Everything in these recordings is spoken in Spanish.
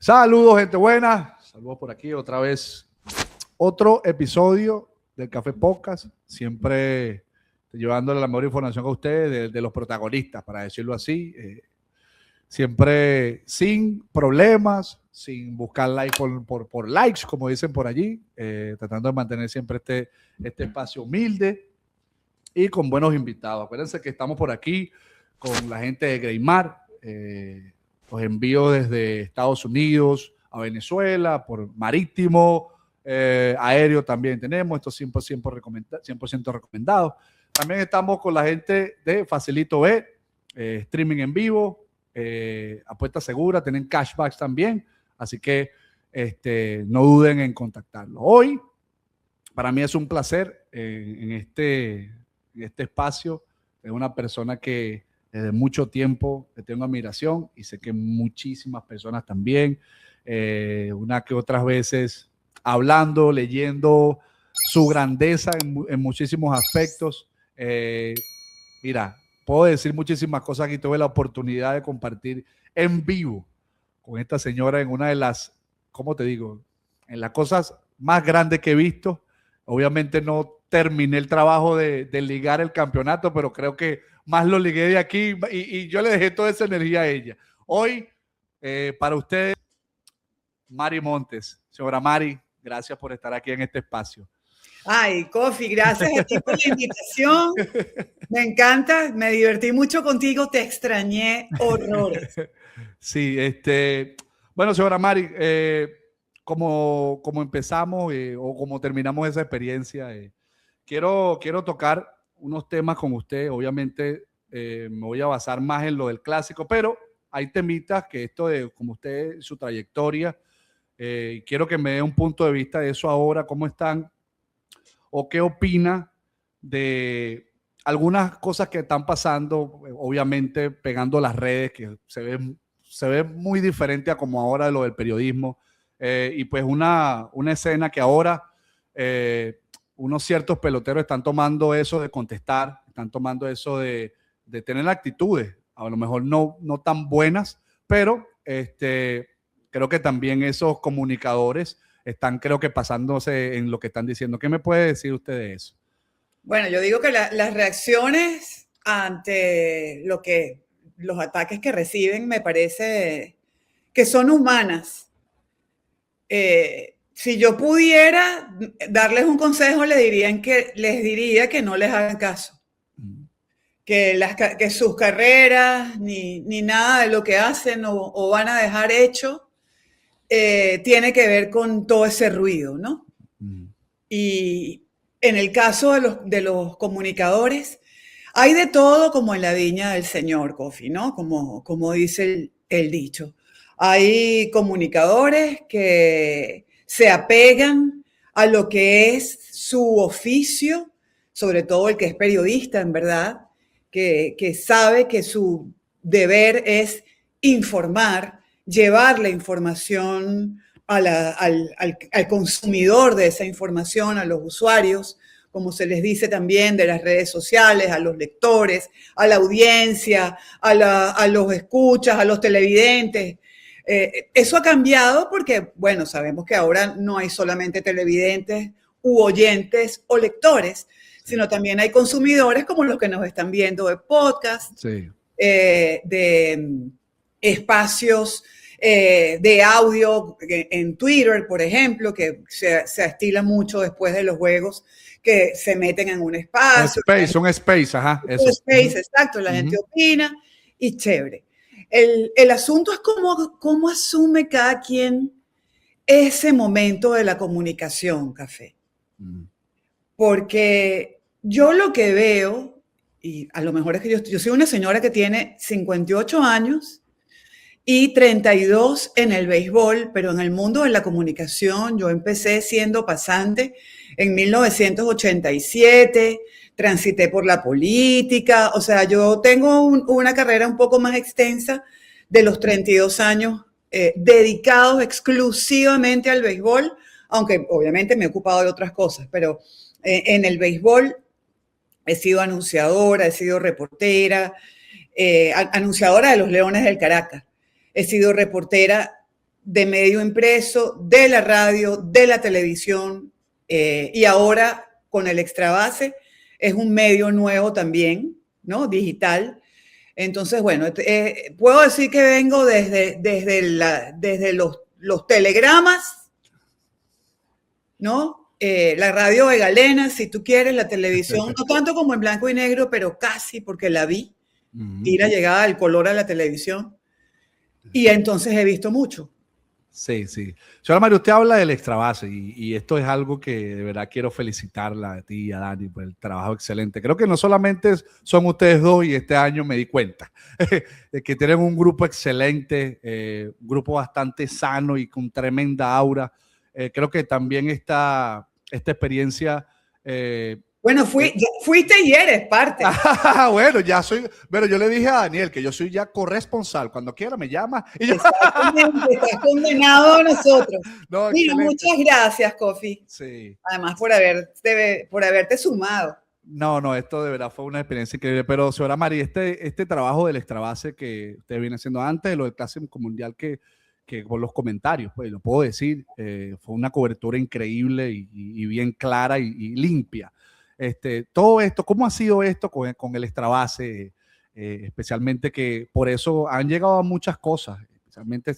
Saludos, gente buena. Saludos por aquí otra vez. Otro episodio del Café Podcast. Siempre llevándole la mejor información a ustedes de los protagonistas, para decirlo así. Siempre sin problemas, sin buscar like por likes, como dicen por allí. Tratando de mantener siempre este espacio humilde y con buenos invitados. Acuérdense que estamos por aquí con la gente de Greymar. Los envíos desde Estados Unidos a Venezuela, por marítimo, aéreo también tenemos, esto 100% recomendado. También estamos con la gente de Facilito B, streaming en vivo, apuesta segura, tienen cashbacks también, así que no duden en contactarlos. Hoy, para mí es un placer en este espacio, es una persona que desde mucho tiempo le tengo admiración y sé que muchísimas personas también, una que otras veces hablando, leyendo su grandeza en muchísimos aspectos. Mira, puedo decir muchísimas cosas aquí. Tuve la oportunidad de compartir en vivo con esta señora en una de las, ¿cómo te digo? En las cosas más grandes que he visto. Obviamente no terminé el trabajo de ligar el campeonato, pero creo que más lo ligué de aquí y yo le dejé toda esa energía a ella. Hoy, para ustedes, Mari Montes. Señora Mari, gracias por estar aquí en este espacio. Ay, Kofi, gracias a ti por la invitación. Me encanta, me divertí mucho contigo, te extrañé horrores. Sí, bueno, señora Mari, como empezamos o como terminamos esa experiencia, quiero tocar unos temas con usted. Obviamente me voy a basar más en lo del clásico, pero hay temitas que esto de como usted, su trayectoria, quiero que me dé un punto de vista de eso ahora, cómo están o qué opina de algunas cosas que están pasando, obviamente pegando las redes, que se ve muy diferente a como ahora de lo del periodismo, y pues una escena que ahora unos ciertos peloteros están tomando eso de contestar, están tomando eso de tener actitudes, a lo mejor no tan buenas, pero creo que también esos comunicadores están, creo que, pasándose en lo que están diciendo. ¿Qué me puede decir usted de eso? Bueno, yo digo que las reacciones ante los ataques que reciben me parece que son humanas. Si yo pudiera darles un consejo, les diría que no les hagan caso. Que sus carreras ni nada de lo que hacen o van a dejar hecho tiene que ver con todo ese ruido, ¿no? Y en el caso de los comunicadores, hay de todo como en la viña del Señor, Kofi, ¿no? Como dice el dicho. Hay comunicadores que se apegan a lo que es su oficio, sobre todo el que es periodista, en verdad, que sabe que su deber es informar, llevar la información al consumidor de esa información, a los usuarios, como se les dice también, de las redes sociales, a los lectores, a la audiencia, a los escuchas, a los televidentes. Eso ha cambiado porque, bueno, sabemos que ahora no hay solamente televidentes u oyentes o lectores, sino también hay consumidores como los que nos están viendo de podcast, de espacios de audio en Twitter, por ejemplo, que se estila mucho después de los juegos, que se meten en un espacio. Un space, ajá. Un space, exacto, la gente opina y chévere. El asunto es cómo asume cada quien ese momento de la comunicación, Café. Porque yo lo que veo, y a lo mejor es que yo soy una señora que tiene 58 años y 32 en el béisbol, pero en el mundo de la comunicación yo empecé siendo pasante en 1987, transité por la política, o sea, yo tengo una carrera un poco más extensa de los 32 años dedicados exclusivamente al béisbol, aunque obviamente me he ocupado de otras cosas, pero en el béisbol he sido anunciadora, he sido reportera, anunciadora de los Leones del Caracas. He sido reportera de medio impreso, de la radio, de la televisión, y ahora con el Extrabase es un medio nuevo también, ¿no? Digital. Entonces, bueno, puedo decir que vengo desde los telegramas, ¿no? La radio de Galena, si tú quieres, la televisión, no tanto como en blanco y negro, pero casi porque la vi, y la llegada del color a la televisión. Y entonces he visto mucho. Sí, sí. Señora María, usted habla del Extrabase y esto es algo que de verdad quiero felicitarla a ti y a Dani por el trabajo excelente. Creo que no solamente son ustedes dos y este año me di cuenta de que tienen un grupo excelente, un grupo bastante sano y con tremenda aura. Creo que también esta experiencia... Bueno, fuiste y eres parte. Bueno, ya soy. Pero yo le dije a Daniel que yo soy ya corresponsal. Cuando quiera me llama. Y yo... Exactamente, estás condenado a nosotros. No, Mira, muchas gracias, Kofi. Sí. Además, por haberte sumado. No, esto de verdad fue una experiencia increíble. Pero, señora Mari, este trabajo del Extrabase que usted viene haciendo antes de lo del Clásico Mundial, que por los comentarios, pues lo puedo decir, fue una cobertura increíble y bien clara y limpia. Todo esto, ¿cómo ha sido esto con el Extrabase? Especialmente que por eso han llegado a muchas cosas, especialmente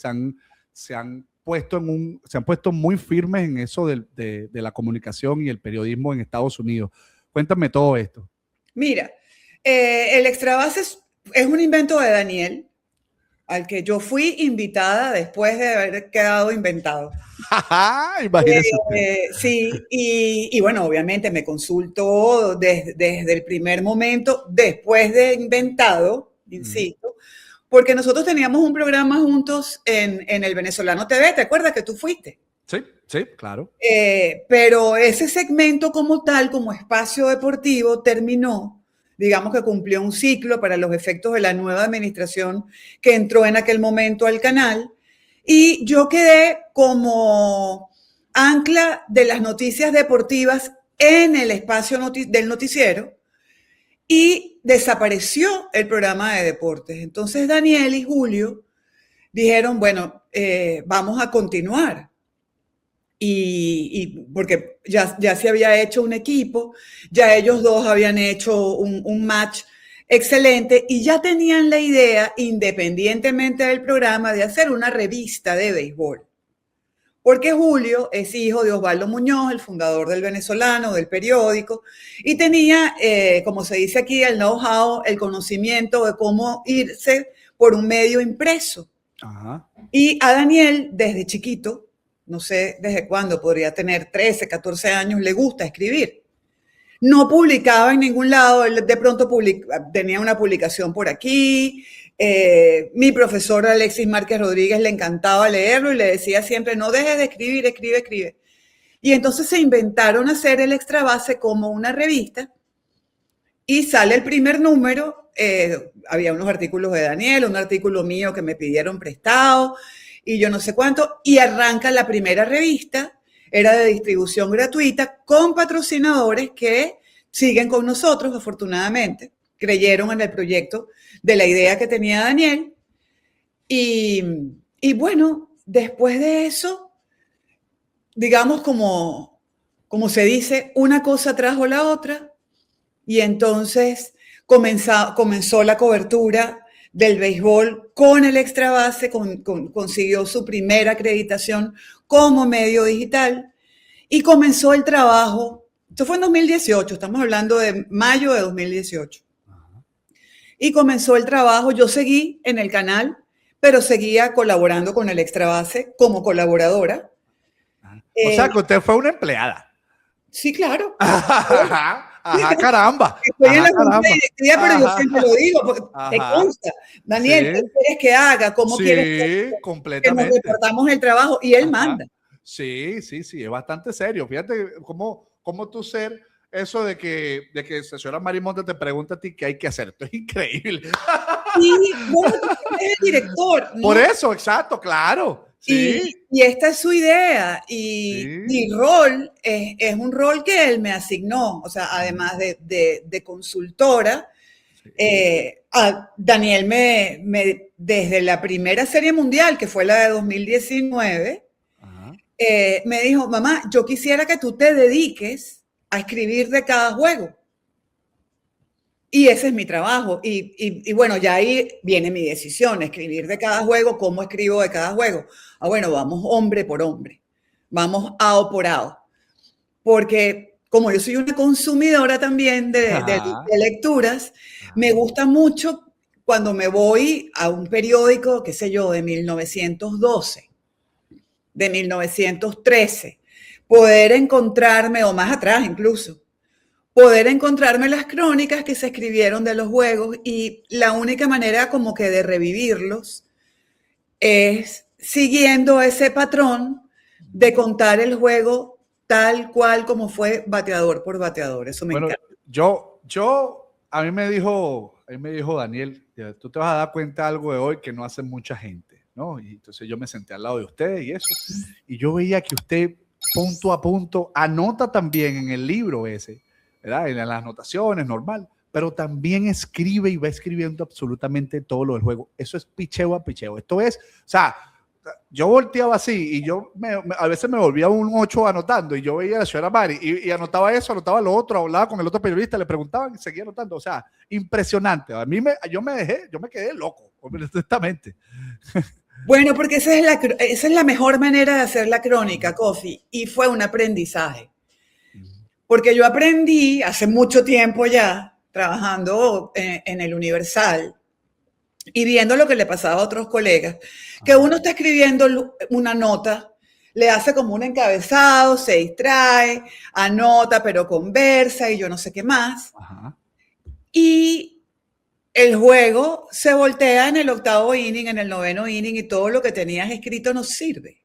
se han puesto muy firmes en eso de la comunicación y el periodismo en Estados Unidos. Cuéntame todo esto. Mira, el Extrabase es un invento de Daniel, al que yo fui invitada después de haber quedado inventado. Imagínese. Sí, y bueno, obviamente me consultó desde el primer momento, después de inventado, insisto, porque nosotros teníamos un programa juntos en el Venezolano TV, ¿te acuerdas que tú fuiste? Sí, sí, claro. Pero ese segmento como tal, como espacio deportivo, terminó. Digamos que cumplió un ciclo para los efectos de la nueva administración que entró en aquel momento al canal. Y yo quedé como ancla de las noticias deportivas en el espacio del noticiero y desapareció el programa de deportes. Entonces Daniel y Julio dijeron, bueno, vamos a continuar. Y porque ya se había hecho un equipo, ya ellos dos habían hecho un match excelente y ya tenían la idea, independientemente del programa, de hacer una revista de béisbol. Porque Julio es hijo de Osvaldo Muñoz, el fundador del Venezolano, del periódico, y tenía, como se dice aquí, el know-how, el conocimiento de cómo irse por un medio impreso. Ajá. Y a Daniel, desde chiquito, no sé desde cuándo, podría tener 13, 14 años, le gusta escribir. No publicaba en ningún lado, él de pronto tenía una publicación por aquí. Mi profesor Alexis Márquez Rodríguez le encantaba leerlo y le decía siempre, no dejes de escribir, escribe, escribe. Y entonces se inventaron hacer el Extrabase como una revista y sale el primer número. Había unos artículos de Daniel, un artículo mío que me pidieron prestado y yo no sé cuánto, y arranca la primera revista, era de distribución gratuita, con patrocinadores que siguen con nosotros, afortunadamente, creyeron en el proyecto de la idea que tenía Daniel, y bueno, después de eso, digamos como se dice, una cosa trajo la otra, y entonces comenzó la cobertura del béisbol con el Extrabase, consiguió su primera acreditación como medio digital y comenzó el trabajo. Esto fue en 2018, estamos hablando de mayo de 2018. Y comenzó el trabajo, yo seguí en el canal, pero seguía colaborando con el Extrabase como colaboradora. O sea, que usted fue una empleada. Sí, claro. Ajá, caramba. Estoy en la junta directiva, pero yo siempre lo digo, porque te consta. Daniel, ¿qué quieres que haga? ¿Cómo quieres que nos repartamos el trabajo? Y él manda. Sí, es bastante serio. Fíjate cómo tú ser eso de que la señora Marimonte te pregunta a ti qué hay que hacer. Esto es increíble. Sí, bueno, tú eres el director, ¿no? Por eso, exacto, claro. Sí. Y esta es su idea y mi rol es un rol que él me asignó, o sea, además de consultora, Daniel desde la primera serie mundial, que fue la de 2019, me dijo, mamá, yo quisiera que tú te dediques a escribir de cada juego. Y ese es mi trabajo. Y bueno, ya ahí viene mi decisión, escribir de cada juego, cómo escribo de cada juego. Bueno, vamos hombre por hombre, vamos AO por AO. Porque como yo soy una consumidora también de lecturas, me gusta mucho cuando me voy a un periódico, qué sé yo, de 1912, de 1913, poder encontrarme, o más atrás incluso, poder encontrarme las crónicas que se escribieron de los juegos, y la única manera como que de revivirlos es siguiendo ese patrón de contar el juego tal cual como fue, bateador por bateador. Eso me encanta. A mí me dijo Daniel, tú te vas a dar cuenta algo de hoy que no hace mucha gente, ¿no? Y entonces yo me senté al lado de usted y eso, y yo veía que usted punto a punto anota también en el libro ese, ¿verdad? En las anotaciones, normal, pero también escribe y va escribiendo absolutamente todo lo del juego. Eso es picheo a picheo. Esto es, o sea, yo volteaba así y yo a veces me volvía un 8 anotando, y yo veía a la señora Mari y anotaba eso, anotaba lo otro, hablaba con el otro periodista, le preguntaban y seguía anotando. O sea, impresionante. Yo me quedé loco, honestamente. Bueno, porque esa es la mejor manera de hacer la crónica, Kofi, y fue un aprendizaje. Porque yo aprendí hace mucho tiempo ya, trabajando en el Universal, y viendo lo que le pasaba a otros colegas, que uno está escribiendo una nota, le hace como un encabezado, se distrae, anota, pero conversa y yo no sé qué más. Y el juego se voltea en el 8º inning, en el 9º inning, y todo lo que tenías escrito no sirve.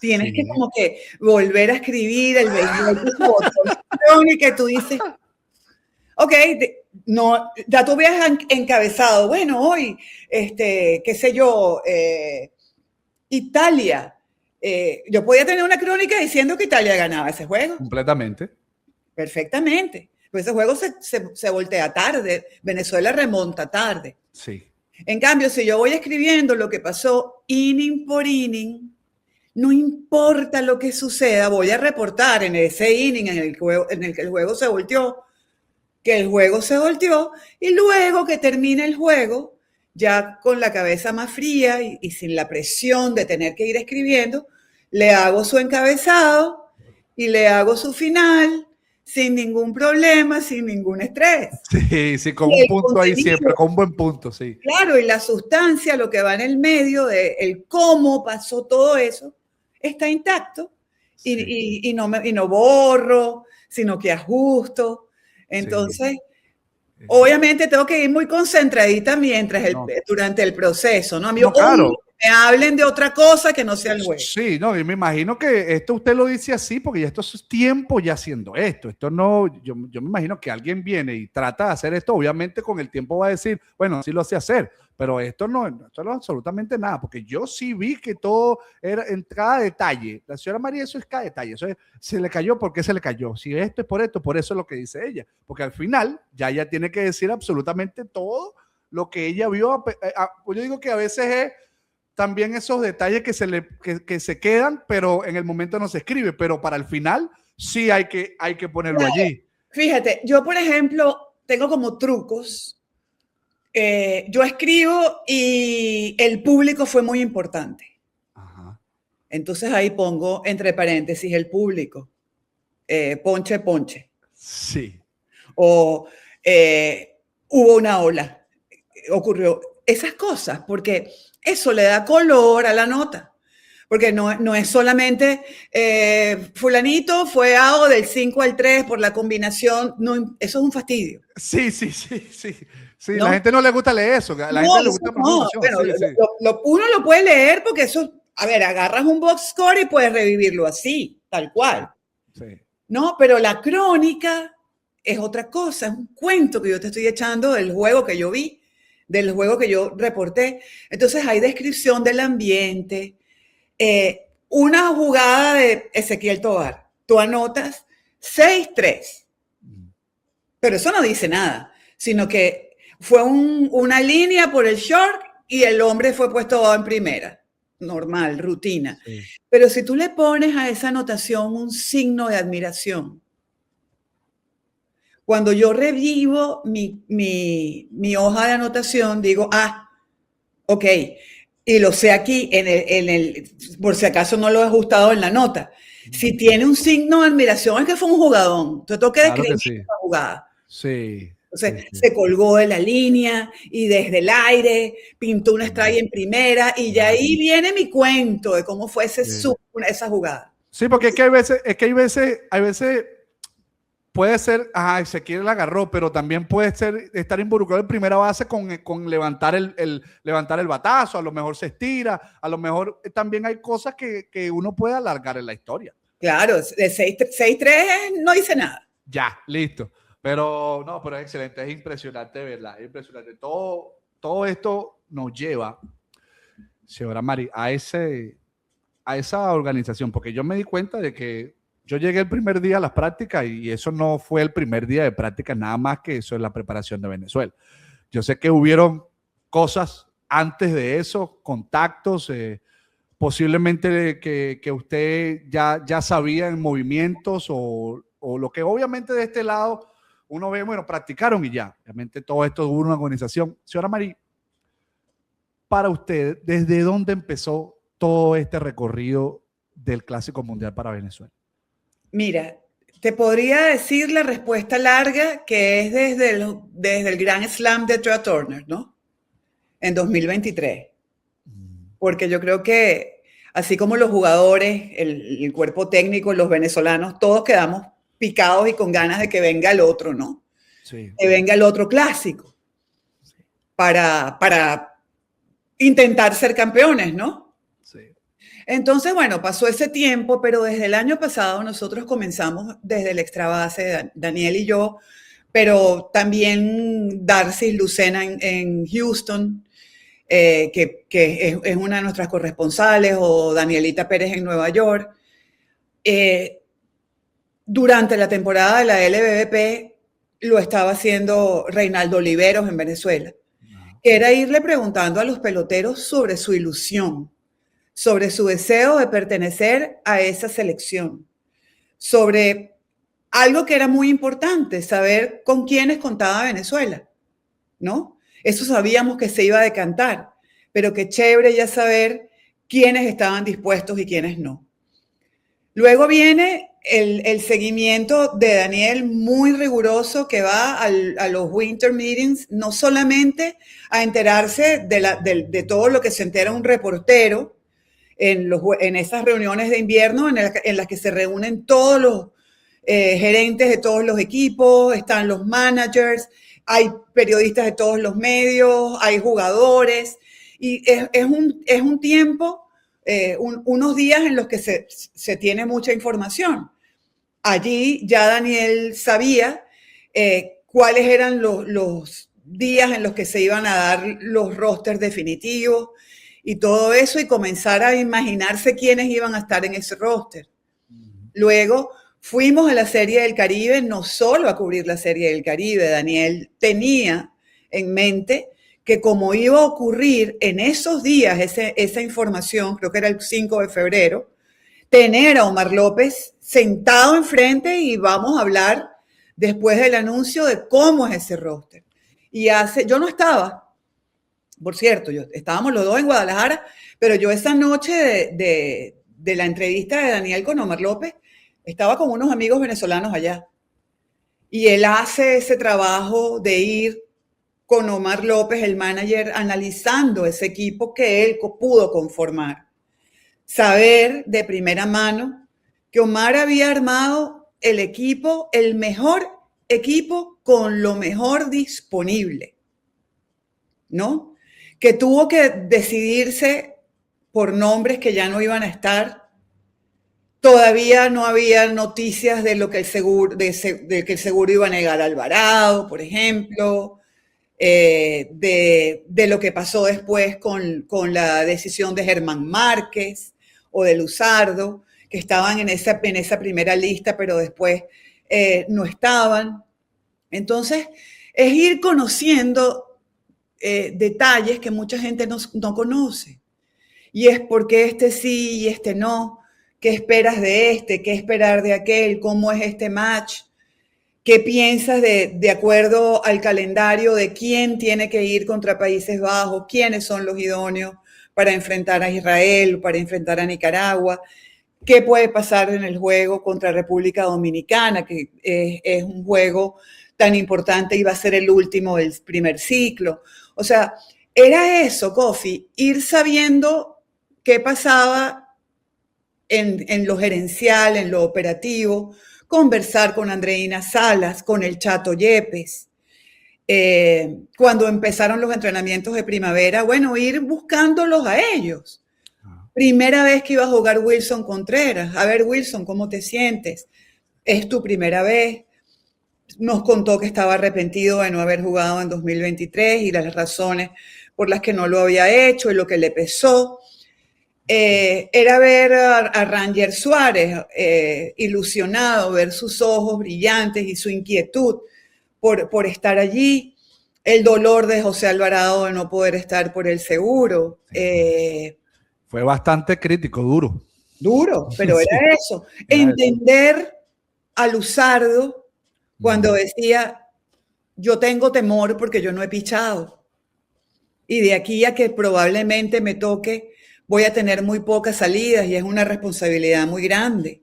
Tienes que como que volver a escribir el béisbol, y tú dices, ok, no, ya tú habías encabezado, bueno, hoy, qué sé yo, Italia. Yo podía tener una crónica diciendo que Italia ganaba ese juego. Completamente. Perfectamente. Pues ese juego se voltea tarde, Venezuela remonta tarde. Sí. En cambio, si yo voy escribiendo lo que pasó inning por inning, no importa lo que suceda, voy a reportar en ese inning en el que el juego se volteó, que el juego se volteó, y luego que termine el juego, ya con la cabeza más fría y sin la presión de tener que ir escribiendo, le hago su encabezado y le hago su final sin ningún problema, sin ningún estrés. Sí, con un punto ahí siempre, con un buen punto, sí. Claro, y la sustancia, lo que va en el medio, de el cómo pasó todo eso, está intacto, y no borro, sino que ajusto. Entonces, obviamente tengo que ir muy concentradita durante el proceso, ¿no? Amigo, claro. Me hablen de otra cosa que no sea el juego. Sí, no, y me imagino que esto usted lo dice así porque ya esto es tiempo ya haciendo esto. Esto no, yo me imagino que alguien viene y trata de hacer esto, obviamente con el tiempo va a decir, bueno, sí lo sé hacer, pero esto no es absolutamente nada, porque yo sí vi que todo era en cada detalle. La señora María, eso es cada detalle. Eso es, se le cayó, ¿por qué se le cayó? Si esto es por esto, por eso es lo que dice ella. Porque al final ya ella tiene que decir absolutamente todo lo que ella vio. Yo digo que a veces es también esos detalles que se quedan, pero en el momento no se escribe, pero para el final sí hay que ponerlo allí. Fíjate, yo por ejemplo tengo como trucos. Yo escribo y el público fue muy importante. Entonces ahí pongo entre paréntesis el público. Ponche. Sí. O hubo una ola. Ocurrió esas cosas, porque eso le da color a la nota. Porque no es solamente fulanito fue AO del 5 al 3 por la combinación. No, eso es un fastidio. Sí. Sí, ¿no? La gente no le gusta leer eso. La gente le gusta más información. Bueno, uno lo puede leer porque eso, a ver, agarras un box score y puedes revivirlo así, tal cual. Sí. No, pero la crónica es otra cosa, es un cuento que yo te estoy echando del juego que yo vi, del juego que yo reporté. Entonces hay descripción del ambiente. Una jugada de Ezequiel Tovar, tú anotas 6-3. Pero eso no dice nada, sino que fue una línea por el short y el hombre fue puesto en primera. Normal, rutina. Sí. Pero si tú le pones a esa anotación un signo de admiración, cuando yo revivo mi hoja de anotación, digo, ok, y lo sé aquí, por si acaso no lo he ajustado en la nota. Si tiene un signo de admiración, es que fue un jugadón. Te tengo que describir la jugada. Sí. Entonces, se colgó de la línea y desde el aire pintó una strike en primera y ya ahí viene mi cuento de cómo fue esa jugada. Sí, porque es que hay veces puede ser, Ezequiel la agarró, pero también puede ser estar involucrado en primera base con levantar el batazo, a lo mejor se estira, a lo mejor también hay cosas que uno puede alargar en la historia. Claro, de 6-3 no hice nada. Ya, listo. Pero es excelente, es impresionante, ¿verdad? Es impresionante. Todo esto nos lleva, señora Mari, a esa organización, porque yo me di cuenta de que yo llegué el primer día a las prácticas y eso no fue el primer día de prácticas, nada más que eso es la preparación de Venezuela. Yo sé que hubieron cosas antes de eso, contactos, posiblemente que usted ya sabía en movimientos o lo que obviamente de este lado uno ve, bueno, practicaron y ya. Obviamente todo esto hubo una organización. Señora Mari, para usted, ¿desde dónde empezó todo este recorrido del Clásico Mundial para Venezuela? Mira, te podría decir la respuesta larga, que es desde el Grand Slam de Trea Turner, ¿no? En 2023. Porque yo creo que así como los jugadores, el cuerpo técnico, los venezolanos, todos quedamos picados y con ganas de que venga el otro, ¿no? Sí. Que venga el otro clásico. Sí. Para intentar ser campeones, ¿no? Sí. Entonces, bueno, pasó ese tiempo, pero desde el año pasado nosotros comenzamos desde el extra base, Daniel y yo, pero también Darcy Lucena en Houston, que es una de nuestras corresponsales, o Danielita Pérez en Nueva York. Durante la temporada de la LBBP lo estaba haciendo Reinaldo Oliveros en Venezuela, que era irle preguntando a los peloteros sobre su ilusión, sobre su deseo de pertenecer a esa selección, sobre algo que era muy importante, saber con quiénes contaba Venezuela, ¿no? Eso sabíamos que se iba a decantar, pero qué chévere ya saber quiénes estaban dispuestos y quiénes no. Luego viene el seguimiento de Daniel muy riguroso, que va a los winter meetings, no solamente a enterarse de todo lo que se entera un reportero en esas reuniones de invierno en las que se reúnen todos los gerentes de todos los equipos, están los managers, hay periodistas de todos los medios, hay jugadores, y es un tiempo, unos días en los que se tiene mucha información. Allí ya Daniel sabía cuáles eran los días en los que se iban a dar los rosters definitivos y todo eso, y comenzar a imaginarse quiénes iban a estar en ese roster. Luego fuimos a la Serie del Caribe, no solo a cubrir la Serie del Caribe. Daniel tenía en mente que como iba a ocurrir en esos días esa información, creo que era el 5 de febrero, tener a Omar López sentado enfrente y vamos a hablar después del anuncio de cómo es ese roster. Y yo no estaba, por cierto, estábamos los dos en Guadalajara, pero yo esa noche de la entrevista de Daniel con Omar López, estaba con unos amigos venezolanos allá. Y él hace ese trabajo de ir con Omar López, el manager, analizando ese equipo que él pudo conformar. Saber de primera mano que Omar había armado el equipo, el mejor equipo con lo mejor disponible, ¿no? Que tuvo que decidirse por nombres que ya no iban a estar. Todavía no había noticias de lo que de que el seguro iba a negar a Alvarado, por ejemplo, de lo que pasó después con la decisión de Germán Márquez o de Luzardo, que estaban en esa primera lista, pero después no estaban. Entonces, es ir conociendo detalles que mucha gente no conoce. Y es por qué este sí y este no, qué esperas de este, qué esperar de aquel, cómo es este match, qué piensas de acuerdo al calendario de quién tiene que ir contra Países Bajos, quiénes son los idóneos para enfrentar a Israel, para enfrentar a Nicaragua, qué puede pasar en el juego contra República Dominicana, que es un juego tan importante y va a ser el último del primer ciclo. O sea, era eso, Kofi, ir sabiendo qué pasaba en lo gerencial, en lo operativo, conversar con Andreina Salas, con el Chato Yepes. Cuando empezaron los entrenamientos de primavera, bueno, ir buscándolos a ellos. Primera vez que iba a jugar Wilson Contreras. A ver, Wilson, ¿cómo te sientes? Es tu primera vez. Nos contó que estaba arrepentido de no haber jugado en 2023 y las razones por las que no lo había hecho y lo que le pesó. Era ver a Ranger Suárez ilusionado, ver sus ojos brillantes y su inquietud por estar allí, el dolor de José Alvarado de no poder estar por el seguro. Fue bastante crítico, duro. Duro, pero era sí, eso. Era entender eso. A Luzardo cuando decía, yo tengo temor porque yo no he pichado. Y de aquí a que probablemente me toque, voy a tener muy pocas salidas y es una responsabilidad muy grande.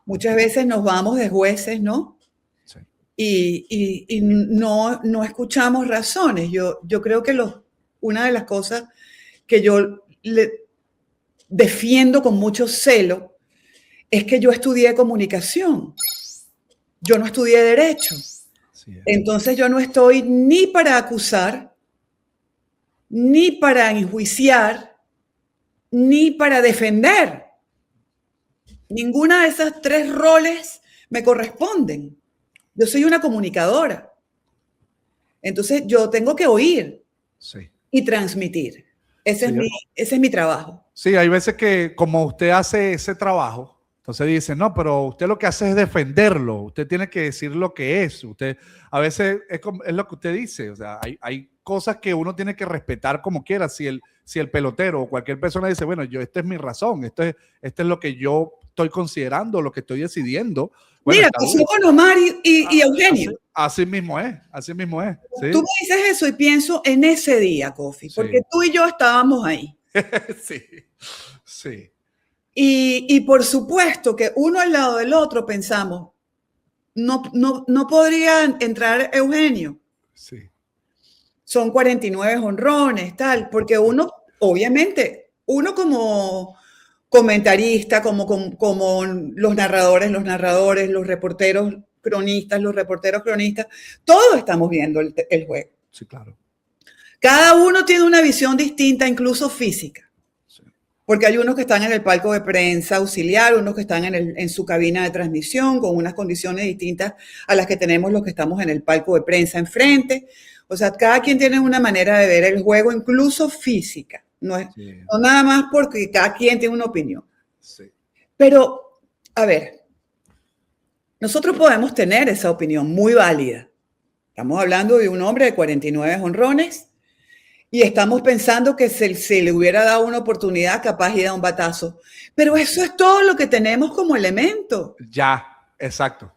Muchas veces nos vamos de jueces, ¿no? Sí. Y no escuchamos razones. Yo creo que una de las cosas que yo le defiendo con mucho celo es que yo estudié comunicación. Yo no estudié derecho. Sí. Entonces yo no estoy ni para acusar, ni para enjuiciar, ni para defender. Ninguna de esas tres roles me corresponden. Yo soy una comunicadora. Entonces yo tengo que oír y transmitir. Ese es mi trabajo. Sí, hay veces que como usted hace ese trabajo, entonces dice, no, pero usted lo que hace es defenderlo. Usted tiene que decir lo que es. Usted, a veces es lo que usted dice. O sea, hay cosas que uno tiene que respetar como quiera. Si el pelotero o cualquier persona dice, bueno, esta es mi razón, esto es lo que yo estoy considerando, lo que estoy decidiendo. Bueno, mira, pasó con Omar y Eugenio. Así mismo es, así mismo es. ¿Sí? Tú me dices eso y pienso en ese día, Kofi, porque tú y yo estábamos ahí. Sí, sí. Y por supuesto que uno al lado del otro pensamos, no podría entrar Eugenio. Sí. Son 49 jonrones, tal, porque uno, obviamente, uno como comentarista, como los narradores, los reporteros cronistas, todos estamos viendo el juego. Sí, claro. Cada uno tiene una visión distinta, incluso física. Porque hay unos que están en el palco de prensa auxiliar, unos que están en su cabina de transmisión con unas condiciones distintas a las que tenemos los que estamos en el palco de prensa enfrente. O sea, cada quien tiene una manera de ver el juego, incluso física. No nada más porque cada quien tiene una opinión. Sí. Pero, a ver, nosotros podemos tener esa opinión muy válida. Estamos hablando de un hombre de 49 jonrones. Y estamos pensando que se le hubiera dado una oportunidad, capaz y da un batazo. Pero eso es todo lo que tenemos como elemento. Ya, exacto.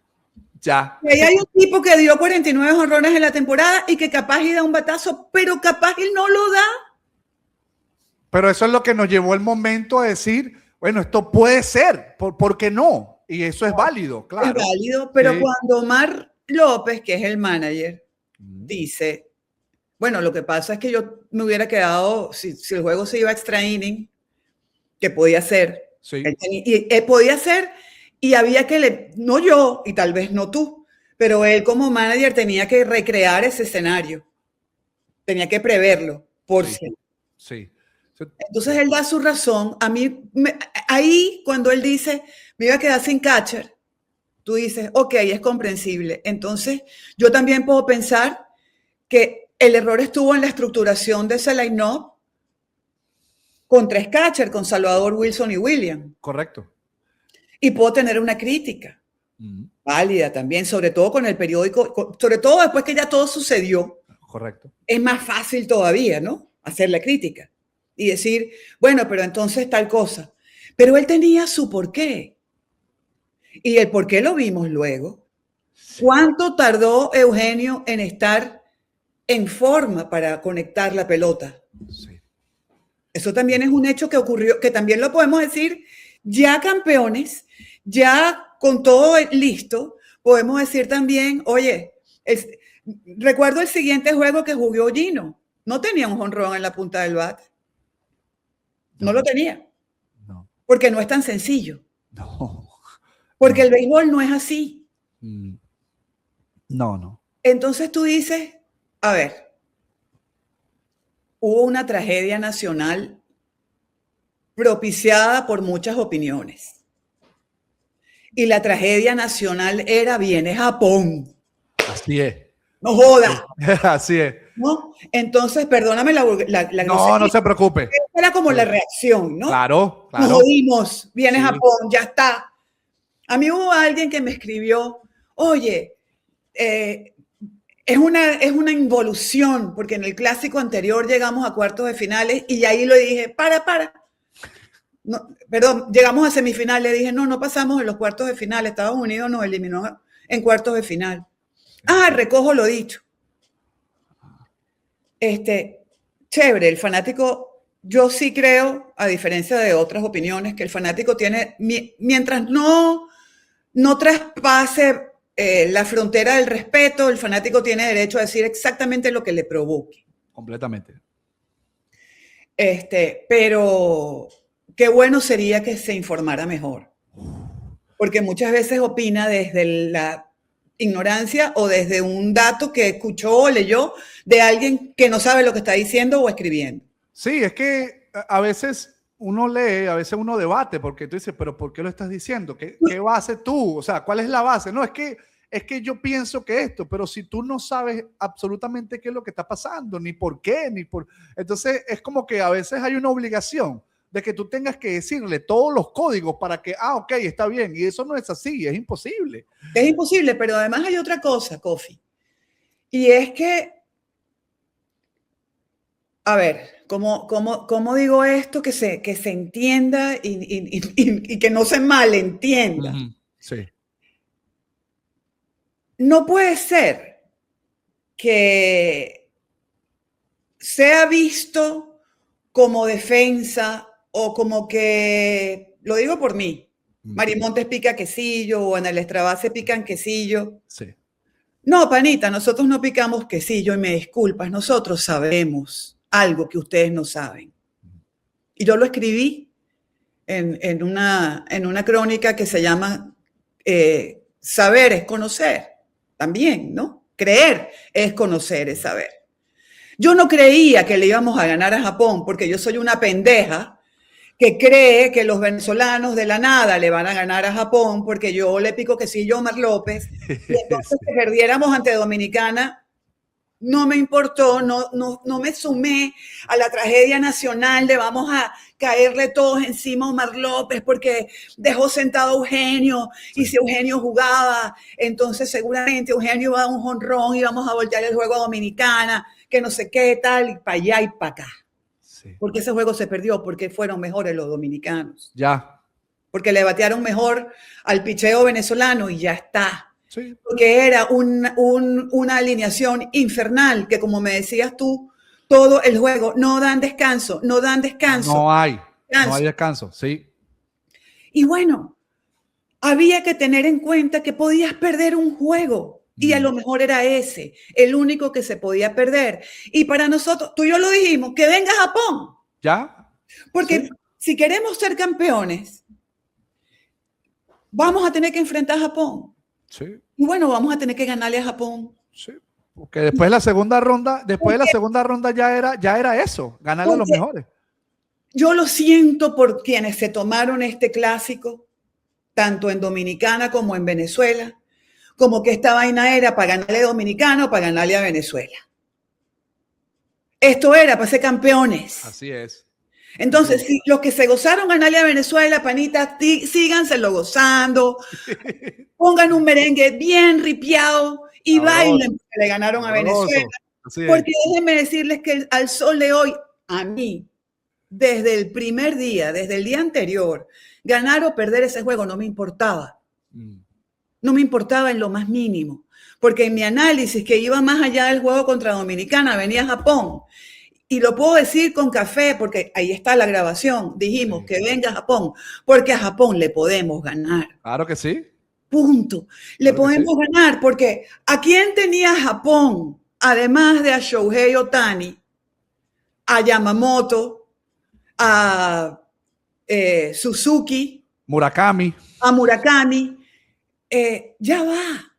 Ya. Y ahí hay un tipo que dio 49 jonrones en la temporada y que capaz y da un batazo, pero capaz y no lo da. Pero eso es lo que nos llevó el momento a decir, bueno, esto puede ser, ¿por qué no? Y eso es válido, claro. Es válido, pero cuando Omar López, que es el manager, dice... Bueno, lo que pasa es que yo me hubiera quedado, si el juego se iba a extra inning, que podía ser, sí. Podía ser, y había que, no yo, y tal vez no tú, pero él como manager tenía que recrear ese escenario, tenía que preverlo, por si. Sí. Entonces él da su razón. A mí, ahí cuando él dice, me iba a quedar sin catcher, tú dices, ok, es comprensible. Entonces yo también puedo pensar que el error estuvo en la estructuración de ese line-up con tres catchers, con Salvador, Wilson y William. Correcto. Y puedo tener una crítica. válida también, sobre todo con el periódico, sobre todo después que ya todo sucedió. Correcto. Es más fácil todavía, ¿no? Hacer la crítica y decir, bueno, pero entonces tal cosa. Pero él tenía su porqué. Y el porqué lo vimos luego. ¿Cuánto tardó Eugenio en estar en forma para conectar la pelota? Sí. Eso también es un hecho que ocurrió, que también lo podemos decir ya campeones, ya con todo listo, podemos decir también, oye, recuerdo el siguiente juego que jugó Gino, no tenía un jonrón en la punta del bate. No lo tenía. No. Porque no es tan sencillo. No. Porque el béisbol no es así. No. Entonces tú dices, a ver, hubo una tragedia nacional propiciada por muchas opiniones. Y la tragedia nacional era viene Japón. Así es. No joda. Así es. ¿No? Entonces, perdóname la No, no se preocupe. Era como la reacción, ¿no? Claro. Nos jodimos, viene Sí. Japón, ya está. A mí hubo alguien que me escribió, oye, es una involución, porque en el clásico anterior llegamos a cuartos de finales y ahí le dije, para. No, perdón, llegamos a semifinales, le dije, no pasamos en los cuartos de final, Estados Unidos nos eliminó en cuartos de final. Recojo lo dicho. Chévere, el fanático, yo sí creo, a diferencia de otras opiniones, que el fanático tiene, mientras no traspase la frontera del respeto, el fanático tiene derecho a decir exactamente lo que le provoque. Completamente. Pero qué bueno sería que se informara mejor. Porque muchas veces opina desde la ignorancia o desde un dato que escuchó o leyó de alguien que no sabe lo que está diciendo o escribiendo. Sí, es que a veces uno lee, a veces uno debate, porque tú dices, pero ¿por qué lo estás diciendo? ¿Qué base tú? O sea, ¿cuál es la base? No, es que yo pienso que esto, pero si tú no sabes absolutamente qué es lo que está pasando, ni por qué, Entonces es como que a veces hay una obligación de que tú tengas que decirle todos los códigos para que, ok, está bien, y eso no es así, es imposible. Es imposible, pero además hay otra cosa, Kofi, y es que, a ver, ¿cómo digo esto que se entienda y que no se malentienda? Sí. No puede ser que sea visto como defensa o como que, lo digo por mí, Marimontes pica quesillo o en el Estrabase pican quesillo. Sí. No, panita, nosotros no picamos quesillo y me disculpas, nosotros sabemos algo que ustedes no saben. Y yo lo escribí en una crónica que se llama Saber es conocer, también, ¿no? Creer es conocer, es saber. Yo no creía que le íbamos a ganar a Japón porque yo soy una pendeja que cree que los venezolanos de la nada le van a ganar a Japón porque yo le pico quesillo a Omar López y entonces que perdiéramos ante Dominicana no me importó, no me sumé a la tragedia nacional de vamos a caerle todos encima a Omar López porque dejó sentado a Eugenio y si Eugenio jugaba, entonces seguramente Eugenio iba a dar un jonrón y vamos a voltear el juego a Dominicana, que no sé qué tal, y para allá y para acá. Sí. Porque ese juego se perdió, porque fueron mejores los dominicanos. Ya. Porque le batearon mejor al picheo venezolano y ya está. Sí. Porque era una alineación infernal, que como me decías tú, todo el juego, no dan descanso. No hay descanso, sí. Y bueno, había que tener en cuenta que podías perder un juego. Y a lo mejor era ese, el único que se podía perder. Y para nosotros, tú y yo lo dijimos, que venga Japón. ¿Ya? Porque sí, si queremos ser campeones, vamos a tener que enfrentar a Japón. Sí. Y bueno, vamos a tener que ganarle a Japón. Sí. Porque después de la segunda ronda, ya era eso, ganarle a los mejores. Yo lo siento por quienes se tomaron este clásico, tanto en Dominicana como en Venezuela, como que esta vaina era para ganarle a Dominicana o para ganarle a Venezuela. Esto era para ser campeones. Así es. Entonces, si los que se gozaron ganarle a Venezuela, panitas, síganselo gozando, pongan un merengue bien ripiado y bailen porque le ganaron a Venezuela. Porque déjenme decirles que al sol de hoy, a mí, desde el primer día, desde el día anterior, ganar o perder ese juego no me importaba. No me importaba en lo más mínimo. Porque en mi análisis, que iba más allá del juego contra Dominicana, venía Japón. Y lo puedo decir con café, porque ahí está la grabación. Dijimos que venga Japón, porque a Japón le podemos ganar. Claro que sí. Punto. Le podemos ganar, porque ¿a quién tenía Japón? Además de a Shohei Ohtani, a Yamamoto, a Suzuki, Murakami. A Murakami. Ya va.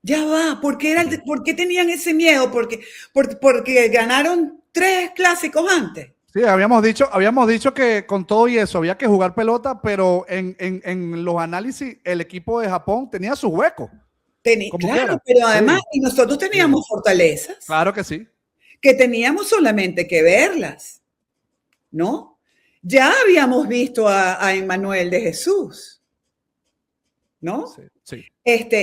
Ya va. ¿Por qué tenían ese miedo? Porque ganaron 3 clásicos antes. Sí, habíamos dicho que con todo y eso había que jugar pelota, pero en los análisis el equipo de Japón tenía su hueco. Claro, pero además nosotros teníamos fortalezas. Claro que sí. Que teníamos solamente que verlas, ¿no? Ya habíamos visto a Emmanuel de Jesús, ¿no? Sí.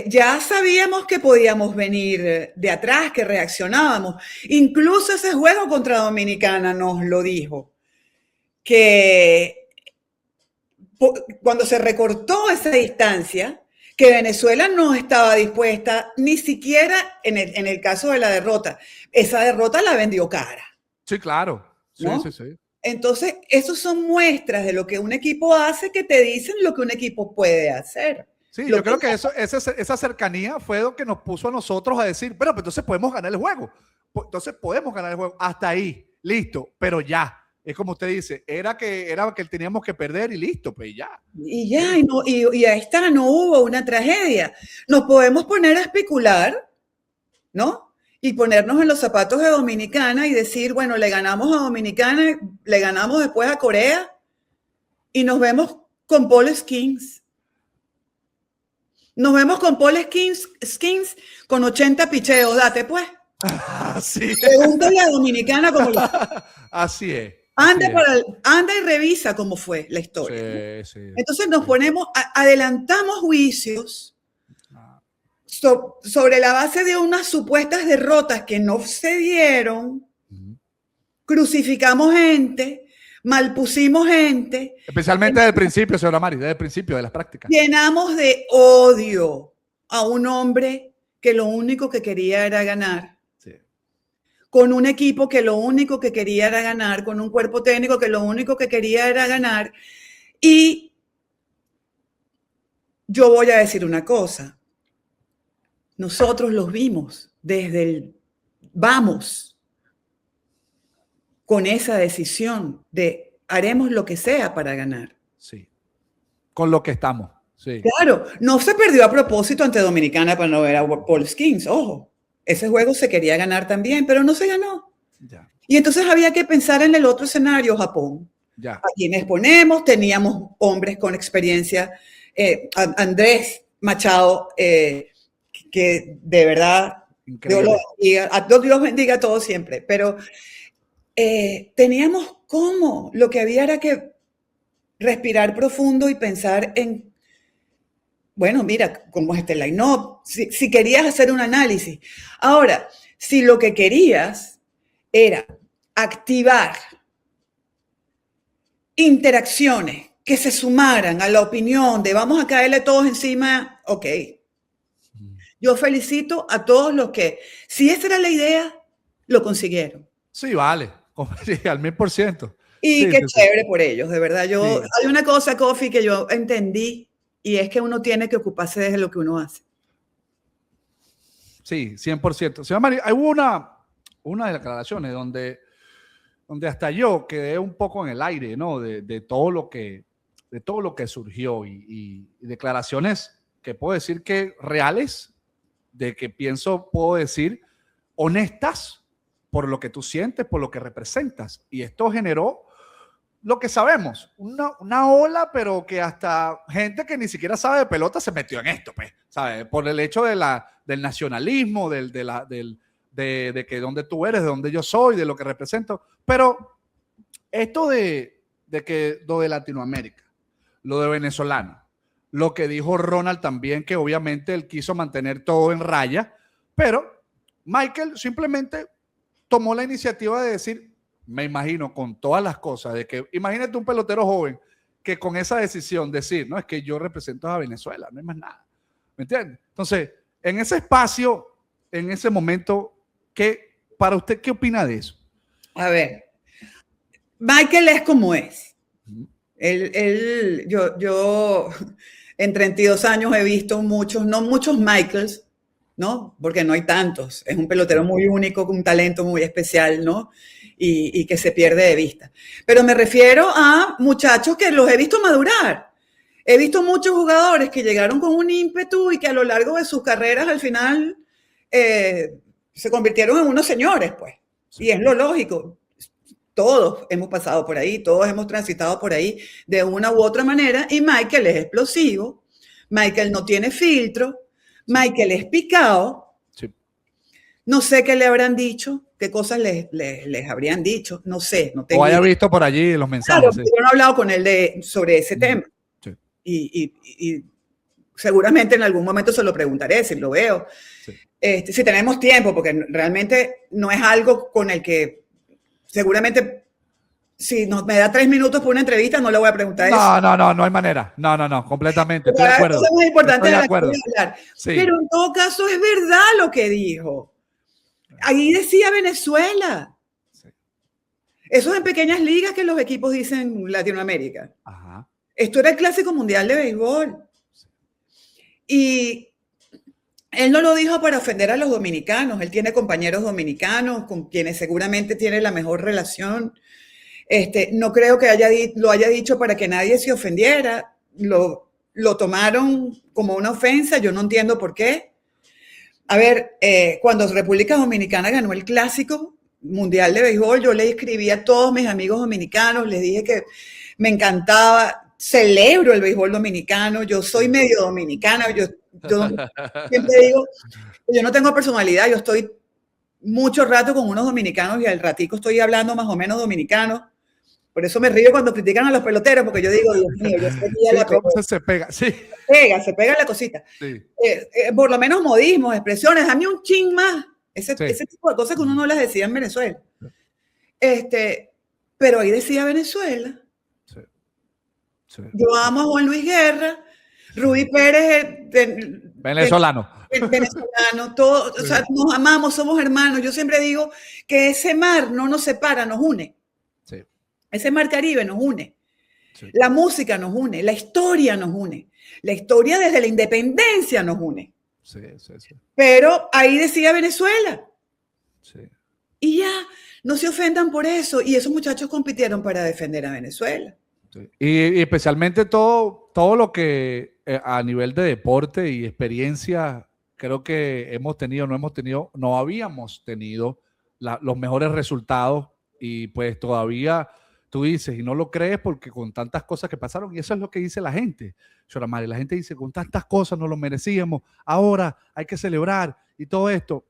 Ya sabíamos que podíamos venir de atrás, que reaccionábamos. Incluso ese juego contra Dominicana nos lo dijo, que cuando se recortó esa distancia, que Venezuela no estaba dispuesta, ni siquiera en el caso de la derrota. Esa derrota la vendió cara. Sí, claro. Sí, ¿no? sí. Entonces, esos son muestras de lo que un equipo hace que te dicen lo que un equipo puede hacer. Sí, yo creo que esa cercanía fue lo que nos puso a nosotros a decir, pero entonces podemos ganar el juego. Entonces podemos ganar el juego. Hasta ahí, listo, pero ya. Es como usted dice, era que teníamos que perder y listo, pues ya. Y ya, y ahí está, no hubo una tragedia. Nos podemos poner a especular, ¿no? Y ponernos en los zapatos de Dominicana y decir, bueno, le ganamos a Dominicana, le ganamos después a Corea y nos vemos con Paul Skeens. Nos vemos con Paul Skeens con 80 picheos, date pues. Así es. Pregúntale a Dominicana cómo lo Así es. Anda y revisa cómo fue la historia. Sí, ¿no? Entonces nos ponemos, adelantamos juicios sobre la base de unas supuestas derrotas que no se dieron, crucificamos gente, malpusimos gente. Especialmente desde el principio, señora Mari, desde el principio de las prácticas. Llenamos de odio a un hombre que lo único que quería era ganar. Con un equipo que lo único que quería era ganar, con un cuerpo técnico que lo único que quería era ganar. Y yo voy a decir una cosa. Nosotros los vimos desde el vamos con esa decisión de haremos lo que sea para ganar. Sí. Con lo que estamos. Sí. Claro, no se perdió a propósito ante Dominicana para no ver a Paul Skeens, ojo. Ese juego se quería ganar también, pero no se ganó. Ya. Y entonces había que pensar en el otro escenario, Japón. Ya. A quienes ponemos, teníamos hombres con experiencia. Andrés Machado, que de verdad, Dios los bendiga a todos siempre. Pero teníamos cómo. Lo que había era que respirar profundo y pensar en, bueno, mira, cómo es este line-up, si querías hacer un análisis. Ahora, si lo que querías era activar interacciones que se sumaran a la opinión de vamos a caerle todos encima, ok. Yo felicito a todos los que, si esa era la idea, lo consiguieron. Sí, vale, sí, al 1000%. Y sí, qué chévere por ellos, de verdad. Hay una cosa, Kofi, que yo entendí, y es que uno tiene que ocuparse de lo que uno hace. Sí, 100%. Señora Mari, hubo una de las declaraciones donde hasta yo quedé un poco en el aire, ¿no? De todo lo que surgió y declaraciones que puedo decir que reales, de que puedo decir honestas por lo que tú sientes, por lo que representas. Y esto generó lo que sabemos, una ola, pero que hasta gente que ni siquiera sabe de pelota se metió en esto, pues, ¿sabes? Por el hecho del nacionalismo, de que donde tú eres, de donde yo soy, de lo que represento. Pero esto de lo de Latinoamérica, lo de venezolano, lo que dijo Ronald también, que obviamente él quiso mantener todo en raya, pero Michael simplemente tomó la iniciativa de decir, me imagino, con todas las cosas, de que imagínate un pelotero joven que con esa decisión decir, no, es que yo represento a Venezuela, no hay más nada. ¿Me entiendes? Entonces, en ese espacio, en ese momento, para usted, ¿qué opina de eso? A ver, Michael es como es. Yo en 32 años he visto no muchos Michaels, ¿no? Porque no hay tantos. Es un pelotero muy único, con un talento muy especial, ¿no? Y que se pierde de vista. Pero me refiero a muchachos que los he visto madurar. He visto muchos jugadores que llegaron con un ímpetu y que a lo largo de sus carreras al final se convirtieron en unos señores, pues. Y es lo lógico. Todos hemos pasado por ahí, todos hemos transitado por ahí de una u otra manera, y Michael es explosivo, Michael no tiene filtro, Michael es picado. Sí. No sé qué le habrán dicho, qué cosas les habrían dicho, no sé. No tengo o haya visto por allí los mensajes. Claro, sí. Yo no he hablado con él sobre ese tema. Sí. Y seguramente en algún momento se lo preguntaré, si lo veo. Sí. Si tenemos tiempo, porque realmente no es algo con el que seguramente si me da 3 minutos por una entrevista no le voy a preguntar eso. No hay manera. No, completamente. Estoy de acuerdo. Eso es muy importante de hablar. Sí. Pero en todo caso es verdad lo que dijo. Ahí decía Venezuela. Sí. Eso es en pequeñas ligas que los equipos dicen en Latinoamérica. Ajá. Esto era el Clásico Mundial de Béisbol. Sí. Y él no lo dijo para ofender a los dominicanos. Él tiene compañeros dominicanos con quienes seguramente tiene la mejor relación. No creo que lo haya dicho para que nadie se ofendiera. Lo tomaron como una ofensa. Yo no entiendo por qué. A ver, cuando República Dominicana ganó el Clásico Mundial de Béisbol, yo le escribí a todos mis amigos dominicanos, les dije que me encantaba, celebro el béisbol dominicano, yo soy medio dominicana, yo siempre digo, yo no tengo personalidad, yo estoy mucho rato con unos dominicanos y al ratico estoy hablando más o menos dominicano. Por eso me río cuando critican a los peloteros, porque yo digo, Dios mío, yo sé que ya se pega, sí. Se pega la cosita. Sí. Por lo menos modismos, expresiones, dame un ching más. Ese tipo de cosas que uno no las decía en Venezuela. Pero ahí decía Venezuela. Sí. Sí. Yo amo a Juan Luis Guerra, Rudy Pérez, venezolano. Venezolano, todos, o sea, nos amamos, somos hermanos. Yo siempre digo que ese mar no nos separa, nos une. Sí. Ese mar Caribe nos une. Sí. La música nos une, la historia nos une. La historia desde la independencia nos une. Sí. Pero ahí decía Venezuela. Sí. Y ya, no se ofendan por eso. Y esos muchachos compitieron para defender a Venezuela. Sí. Y especialmente todo lo que a nivel de deporte y experiencia creo que no habíamos tenido los mejores resultados y pues todavía tú dices, y no lo crees porque con tantas cosas que pasaron, y eso es lo que dice la gente, Xoramari, la gente dice, con tantas cosas no lo merecíamos, ahora hay que celebrar y todo esto.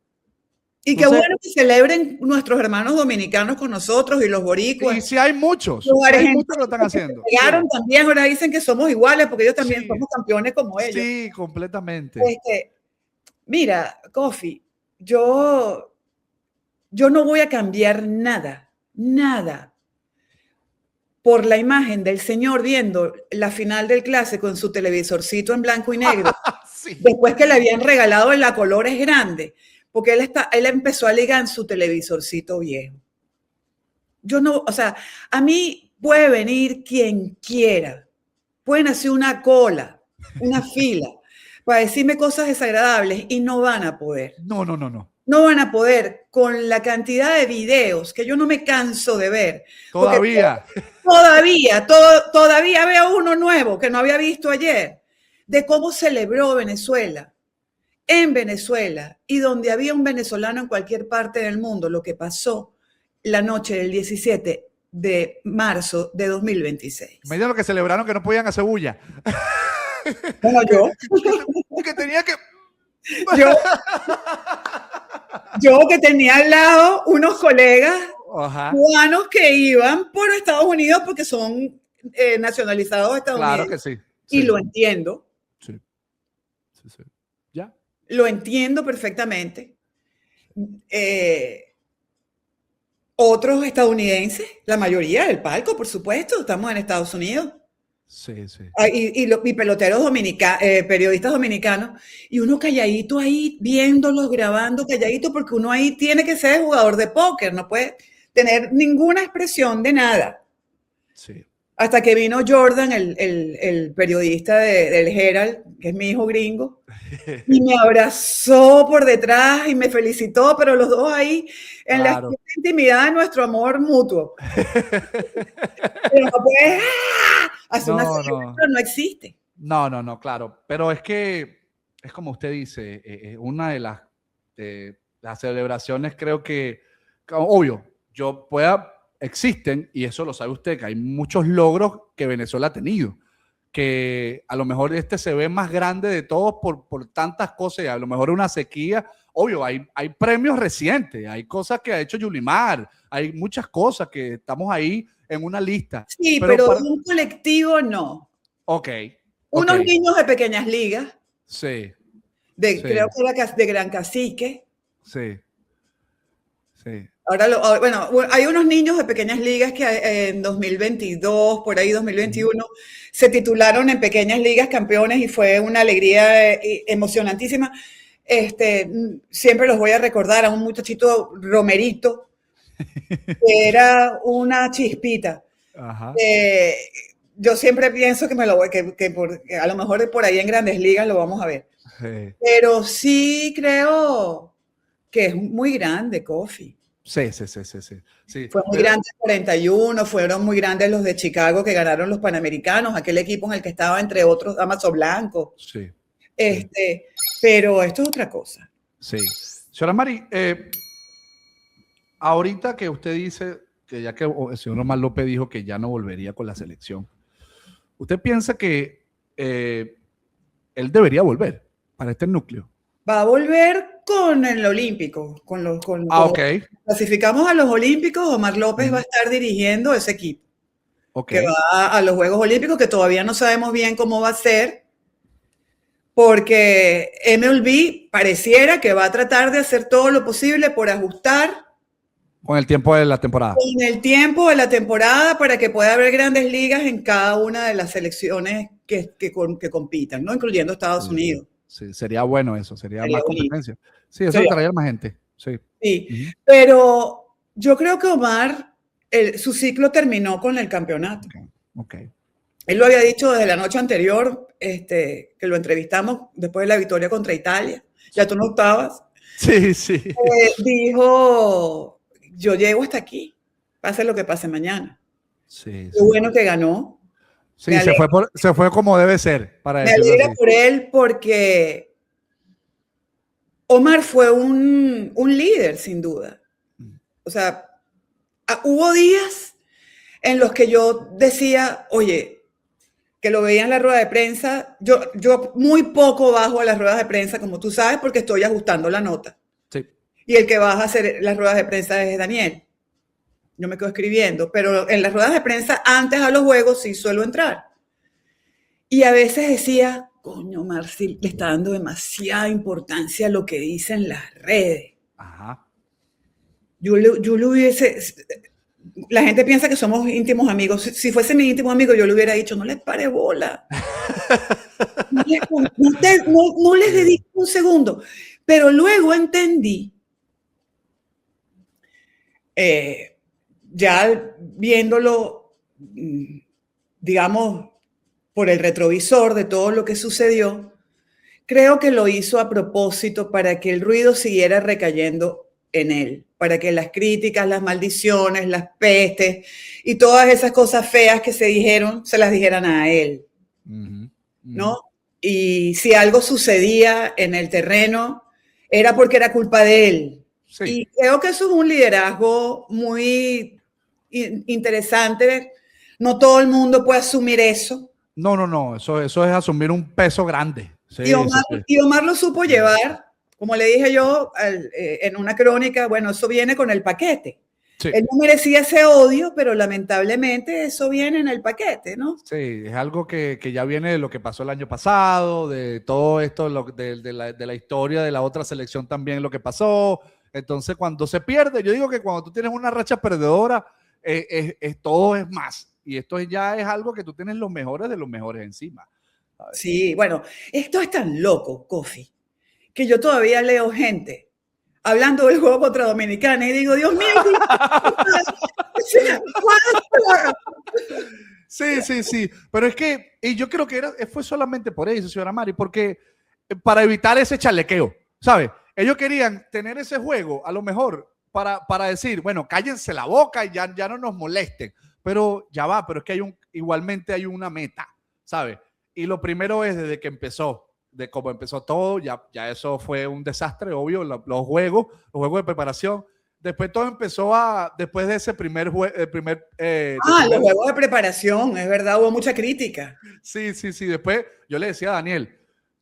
Y qué bueno que celebren nuestros hermanos dominicanos con nosotros y los boricuas. Y sí hay muchos, hay muchos que lo están haciendo. Llegaron también, ahora dicen que somos iguales porque ellos también somos campeones como ellos. Sí, completamente. Mira, Kofi, yo no voy a cambiar nada por la imagen del señor viendo la final del Clásico en su televisorcito en blanco y negro, sí. Después que le habían regalado en la colores grande, porque él empezó a ligar en su televisorcito viejo. Yo no, o sea, a mí puede venir quien quiera, pueden hacer una cola, una fila, para decirme cosas desagradables y no van a poder. No. No van a poder con la cantidad de videos que yo no me canso de ver. Todavía. Todavía veo uno nuevo que no había visto ayer, de cómo celebró Venezuela, en Venezuela, y donde había un venezolano en cualquier parte del mundo, lo que pasó la noche del 17 de marzo de 2026. Me dijeron que celebraron que no podían hacer bulla. Bueno, yo. Que tenía que... Yo que tenía al lado unos colegas cubanos que iban por Estados Unidos porque son nacionalizados estadounidenses. Claro que sí. Y lo entiendo. Sí. ¿Ya? Lo entiendo perfectamente. Otros estadounidenses, la mayoría del palco, por supuesto, estamos en Estados Unidos. Sí. Y peloteros periodistas dominicanos, y uno calladito ahí, viéndolos, grabando calladito, porque uno ahí tiene que ser jugador de póker, no puede tener ninguna expresión de nada. Sí. Hasta que vino Jordan, el periodista del Herald, que es mi hijo gringo, y me abrazó por detrás y me felicitó, pero los dos ahí en la intimidad de nuestro amor mutuo. Pero no puedes hacer una celebración, no existe. No, claro. Pero es que, es como usted dice, una de las celebraciones creo que, obvio, existen, y eso lo sabe usted, que hay muchos logros que Venezuela ha tenido, que a lo mejor se ve más grande de todos por tantas cosas, y a lo mejor una sequía. Obvio, hay premios recientes, hay cosas que ha hecho Yulimar, hay muchas cosas que estamos ahí en una lista. Sí, pero un colectivo no. Ok. Unos niños de pequeñas ligas. Sí. Creo que era de Gran Cacique. Sí. Ahora, bueno, hay unos niños de pequeñas ligas que en 2022, por ahí 2021, se titularon en pequeñas ligas campeones y fue una alegría emocionantísima. Siempre los voy a recordar a un muchachito Romerito, que era una chispita. Yo siempre pienso que a lo mejor por ahí en Grandes Ligas lo vamos a ver. Sí. Pero sí creo que es muy grande, Kofi. Sí. Fue muy grande el 41, fueron muy grandes los de Chicago que ganaron los Panamericanos, aquel equipo en el que estaba entre otros Damaso Blanco. Sí. Pero esto es otra cosa. Sí. Señora Mari, ahorita que usted dice que ya que el señor Omar López dijo que ya no volvería con la selección, ¿usted piensa que él debería volver para este núcleo? Va a volver con el Olímpico. Clasificamos a los Olímpicos, Omar López va a estar dirigiendo ese equipo. Que va a los Juegos Olímpicos, que todavía no sabemos bien cómo va a ser, porque MLB pareciera que va a tratar de hacer todo lo posible por ajustar con el tiempo de la temporada. Con el tiempo de la temporada para que pueda haber grandes ligas en cada una de las selecciones que compitan, ¿no? Incluyendo Estados Unidos. Sí, sería bueno eso, sería más competencia. Sí, eso traería más gente. Sí. Pero yo creo que Omar, su ciclo terminó con el campeonato. Okay. Él lo había dicho desde la noche anterior, que lo entrevistamos después de la victoria contra Italia. Ya tú no estabas. Sí. Dijo, yo llego hasta aquí, pase lo que pase mañana. Sí. Qué bueno que ganó. Sí, se fue como debe ser. Me alegra por él porque Omar fue un líder, sin duda. O sea, hubo días en los que yo decía, oye, que lo veía en la rueda de prensa. Yo muy poco bajo a las ruedas de prensa, como tú sabes, porque estoy ajustando la nota. Sí. Y el que baja a hacer las ruedas de prensa es Daniel. Yo me quedo escribiendo, pero en las ruedas de prensa antes a los juegos sí suelo entrar. Y a veces decía, coño, Marci le está dando demasiada importancia a lo que dicen las redes. Ajá. Yo le hubiese... La gente piensa que somos íntimos amigos. Si fuese mi íntimo amigo, yo le hubiera dicho, no les pare bola. No les dedico un segundo. Pero luego entendí, ya viéndolo, digamos, por el retrovisor de todo lo que sucedió, creo que lo hizo a propósito para que el ruido siguiera recayendo en él, para que las críticas, las maldiciones, las pestes y todas esas cosas feas que se dijeron, se las dijeran a él, ¿no? Y si algo sucedía en el terreno, era porque era culpa de él. Sí. Y creo que eso es un liderazgo muy interesante. No todo el mundo puede asumir eso. No, eso es asumir un peso grande. Sí, y Omar lo supo llevar, como le dije yo en una crónica, bueno, eso viene con el paquete. Sí. Él no merecía ese odio, pero lamentablemente eso viene en el paquete, ¿no? Sí, es algo que ya viene de lo que pasó el año pasado, de todo esto, de la historia de la otra selección también lo que pasó. Entonces, cuando se pierde, yo digo que cuando tú tienes una racha perdedora, todo es más. Y esto ya es algo que tú tienes los mejores de los mejores encima. ¿Sabes? Sí, bueno, esto es tan loco, Kofi, que yo todavía leo gente hablando del juego contra Dominicana y digo, Dios mío, Sí, sí, sí. Pero es que, y yo creo que fue solamente por eso, señora Mari, porque para evitar ese chalequeo, ¿sabes? Ellos querían tener ese juego, a lo mejor, para decir, bueno, cállense la boca y ya no nos molesten. Pero ya va, pero es que igualmente hay una meta, ¿sabes? Y lo primero es desde que empezó, de cómo empezó todo, ya eso fue un desastre, obvio, los juegos de preparación. Después todo empezó después de ese primer juego. Los juegos de preparación, es verdad, hubo mucha crítica. Sí, sí, sí. Después yo le decía a Daniel,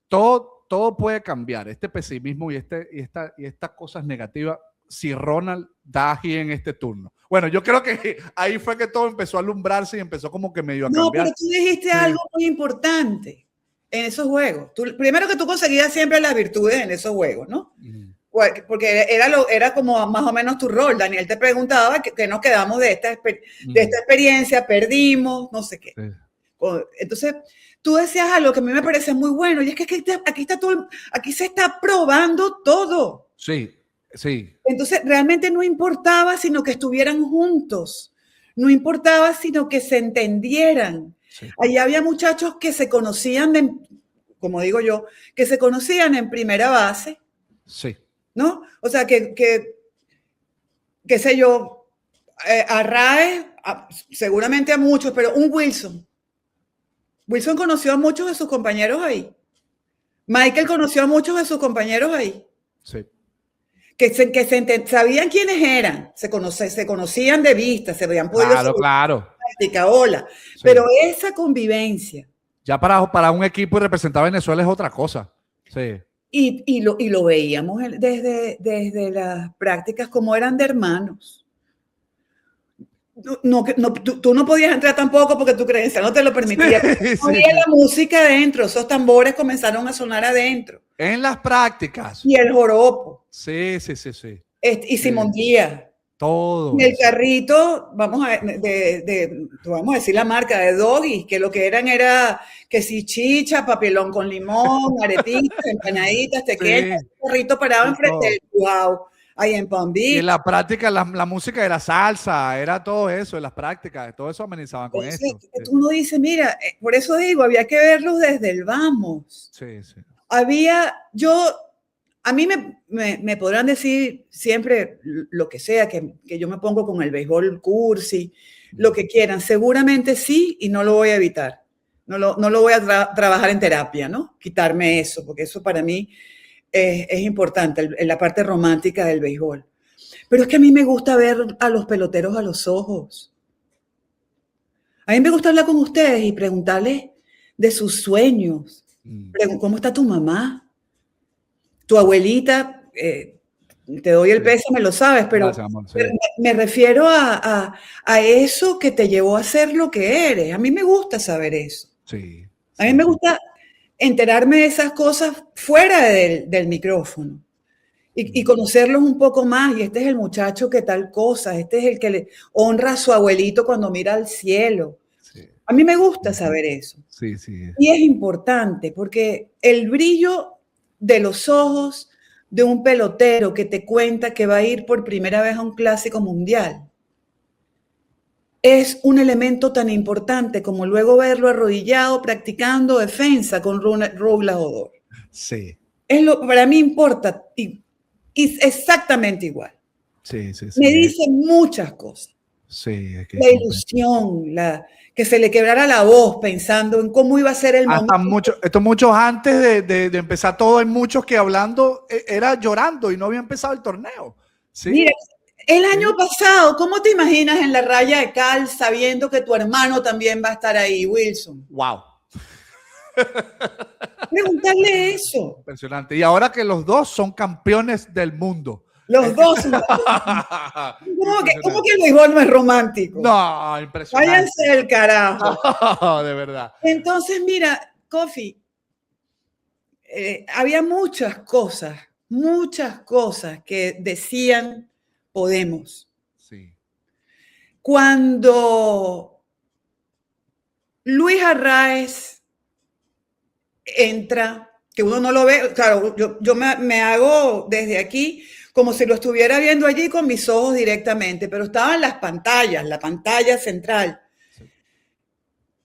todo puede cambiar, este pesimismo y estas cosas negativas, si Ronald da aquí en este turno. Bueno, yo creo que ahí fue que todo empezó a alumbrarse y empezó como que medio a cambiar. No, pero tú dijiste algo muy importante en esos juegos. Primero que tú conseguías siempre las virtudes en esos juegos, ¿no? Porque era como más o menos tu rol. Daniel te preguntaba que nos quedamos de esta experiencia, perdimos, no sé qué. Entonces, tú decías algo que a mí me parece muy bueno, y es que aquí se está probando todo. Sí, sí. Entonces, realmente no importaba sino que estuvieran juntos, no importaba sino que se entendieran. Sí. Allí había muchachos que se conocían, como digo yo, que se conocían en primera base. Sí. ¿No? O sea, qué sé yo, a Rae, seguramente a muchos, pero un Wilson. Wilson conoció a muchos de sus compañeros ahí. Michael conoció a muchos de sus compañeros ahí. Sí. Sabían quiénes eran, se conocían de vista, se habían podido claro. Práctica, hola. Sí. Pero esa convivencia. Ya para un equipo y representar a Venezuela es otra cosa. Sí. Y lo veíamos desde las prácticas como eran de hermanos. Tú no podías entrar tampoco porque tu creencia no te lo permitía. Sí, había la música adentro, esos tambores comenzaron a sonar adentro. En las prácticas. Y el joropo. Sí. Y Simón Díaz. Todo. Y el carrito, vamos a decir la marca de Doggy, que lo que eran era que si chicha, papelón con limón, aretitas, empanaditas, tequeñas, un carrito parado enfrente del wow, ahí en Palm Beach. Y en la práctica, la música de la salsa, era todo eso, en las prácticas, todo eso amenizaban con esto. Uno dice, mira, por eso digo, había que verlos desde el vamos. Sí. A mí me podrán decir siempre lo que sea, que yo me pongo con el béisbol cursi, lo que quieran. Seguramente sí, y no lo voy a evitar. No lo voy a trabajar en terapia, ¿no? Quitarme eso, porque eso para mí es importante, en la parte romántica del béisbol. Pero es que a mí me gusta ver a los peloteros a los ojos. A mí me gusta hablar con ustedes y preguntarles de sus sueños. ¿Cómo está tu mamá? Tu abuelita, te doy el pésame, lo sabes, pero gracias, amor, sí. me refiero a eso que te llevó a ser lo que eres. A mí me gusta saber eso. Sí. A mí me gusta enterarme de esas cosas fuera del micrófono y conocerlos un poco más. Y este es el muchacho que tal cosa, este es el que le honra a su abuelito cuando mira al cielo. Sí. A mí me gusta saber eso. Sí. Y es importante porque el brillo de los ojos de un pelotero que te cuenta que va a ir por primera vez a un clásico mundial es un elemento tan importante como luego verlo arrodillado practicando defensa con Rouglas Odor. Sí. Para mí importa y exactamente igual. Sí. Me dice muchas cosas. Sí, es que la ilusión, que se le quebrara la voz pensando en cómo iba a ser el momento. Muchos antes de empezar todo, hay muchos que hablando era llorando y no había empezado el torneo. ¿Sí? Mira, el año pasado, ¿cómo te imaginas en la raya de cal sabiendo que tu hermano también va a estar ahí, Wilson? ¡Wow! Preguntarle eso. Impresionante. Y ahora que los dos son campeones del mundo. Los dos son ¿Cómo que el béisbol no es romántico? No, impresionante. Váyanse del carajo. No, de verdad. Entonces, mira, Kofi, había muchas cosas que decían podemos. Sí. Cuando Luis Arraez entra, que uno no lo ve, claro, yo me hago desde aquí como si lo estuviera viendo allí con mis ojos directamente, pero estaban las pantallas, la pantalla central. Sí.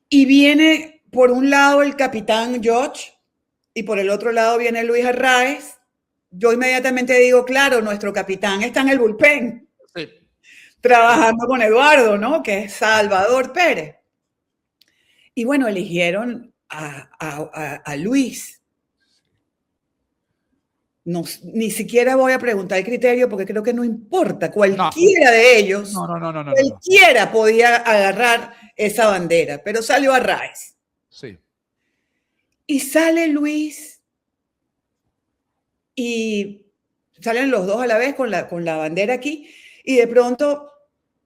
Y viene por un lado el capitán George y por el otro lado viene Luis Arraez. Yo inmediatamente digo, claro, nuestro capitán está en el bullpen, sí, trabajando con Eduardo, ¿no? Que es Salvador Pérez. Y bueno, eligieron a Luis. No, ni siquiera voy a preguntar el criterio porque creo que no importa. Cualquiera de ellos, cualquiera podía agarrar esa bandera, pero salió Arraez. Sí. Y sale Luis y salen los dos a la vez con la bandera aquí y de pronto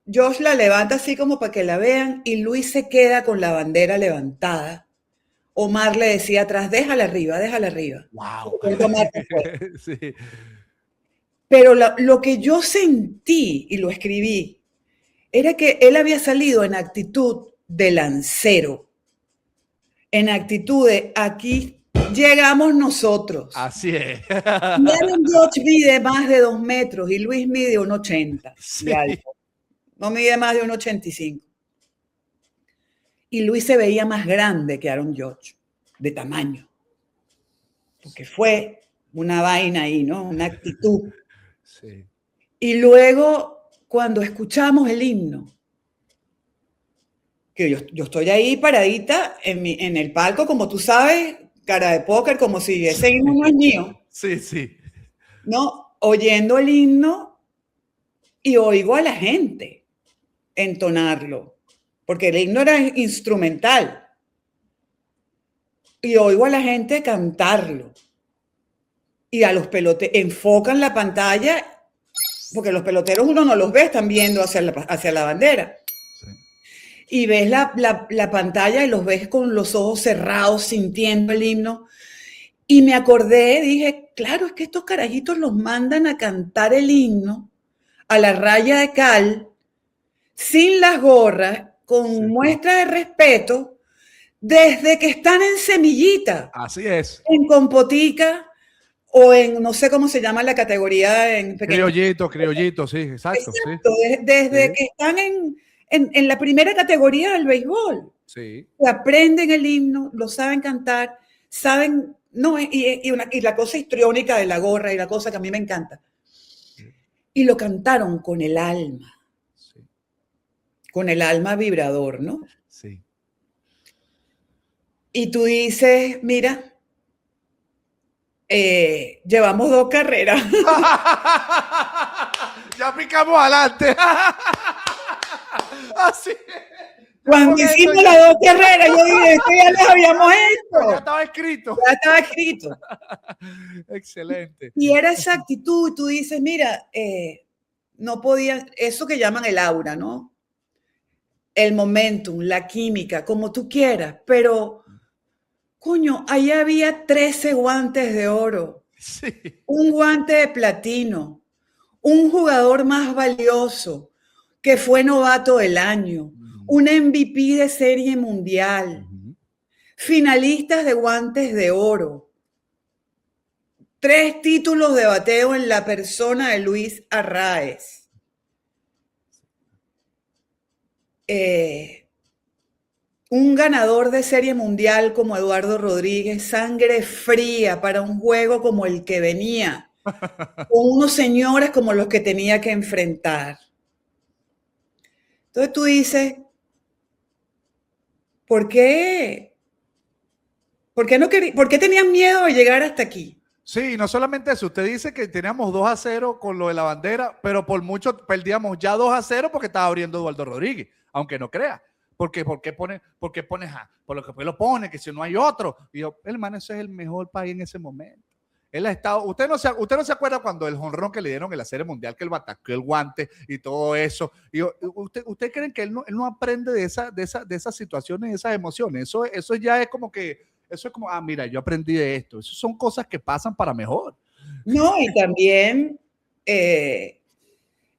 Josh la levanta así como para que la vean y Luis se queda con la bandera levantada. Omar le decía atrás, déjala arriba. Wow. Sí. Pero lo que yo sentí, y lo escribí, era que él había salido en actitud de lancero, en actitud de aquí llegamos nosotros. Así es. Aaron Judge mide más de 2 metros y Luis mide 1,80 sí. de alto. No mide más de 1,85. Y Luis se veía más grande que Aaron Judge, de tamaño. Porque fue una vaina ahí, ¿no? Una actitud. Sí. Y luego, cuando escuchamos el himno, que yo estoy ahí paradita en el palco, como tú sabes, cara de póker, como si ese himno no es mío. Sí, sí. ¿No? Oyendo el himno y oigo a la gente entonarlo, porque el himno era instrumental. Y oigo a la gente cantarlo. Y a los peloteros, enfocan la pantalla, porque los peloteros uno no los ve, están viendo hacia la bandera. Sí. Y ves la pantalla y los ves con los ojos cerrados, sintiendo el himno. Y me acordé, dije, claro, es que estos carajitos los mandan a cantar el himno a la raya de cal, sin las gorras, con muestra de respeto, desde que están en semillita. Así es. En compotica o en, no sé cómo se llama la categoría en pequeño. Criollito, sí, exacto. Exacto, sí. Desde que están en la primera categoría del béisbol. Sí. Aprenden el himno, lo saben cantar, saben, no, y la cosa histriónica de la gorra y la cosa que a mí me encanta. Sí. Y lo cantaron con el alma. Sí. Con el alma vibrador, ¿no? Sí. Y tú dices, mira, llevamos 2 carreras. Ya picamos adelante. Así. Cuando hicimos las 2 carreras, yo dije, esto ya lo habíamos hecho. Ya estaba escrito. Ya estaba escrito. Excelente. Y era esa actitud, tú dices, mira, no podía, eso que llaman el aura, ¿no? El momentum, la química, como tú quieras, pero, coño, ahí había 13 guantes de oro, sí. Un guante de platino, un jugador más valioso que fue novato del año, un MVP de serie mundial, finalistas de guantes de oro, 3 títulos de bateo en la persona de Luis Arraez. Un ganador de serie mundial como Eduardo Rodríguez, sangre fría para un juego como el que venía, con unos señores como los que tenía que enfrentar. Entonces tú dices, ¿por qué tenían miedo de llegar hasta aquí? Sí, no solamente eso, usted dice que teníamos 2-0 con lo de la bandera, pero por mucho perdíamos ya 2-0 porque estaba abriendo Eduardo Rodríguez, aunque no crea. ¿Por qué pones por lo que lo pone, que si no hay otro? Y yo, hermano, ese es el mejor país en ese momento. Él ha estado, usted no se acuerda cuando el jonrón que le dieron en la Serie Mundial, que él bataqueó el guante y todo eso. Y ¿usted cree que él no aprende de esas situaciones, de esas emociones? Eso ya es como que, eso es como, mira, yo aprendí de esto. Eso son cosas que pasan para mejor. No, y también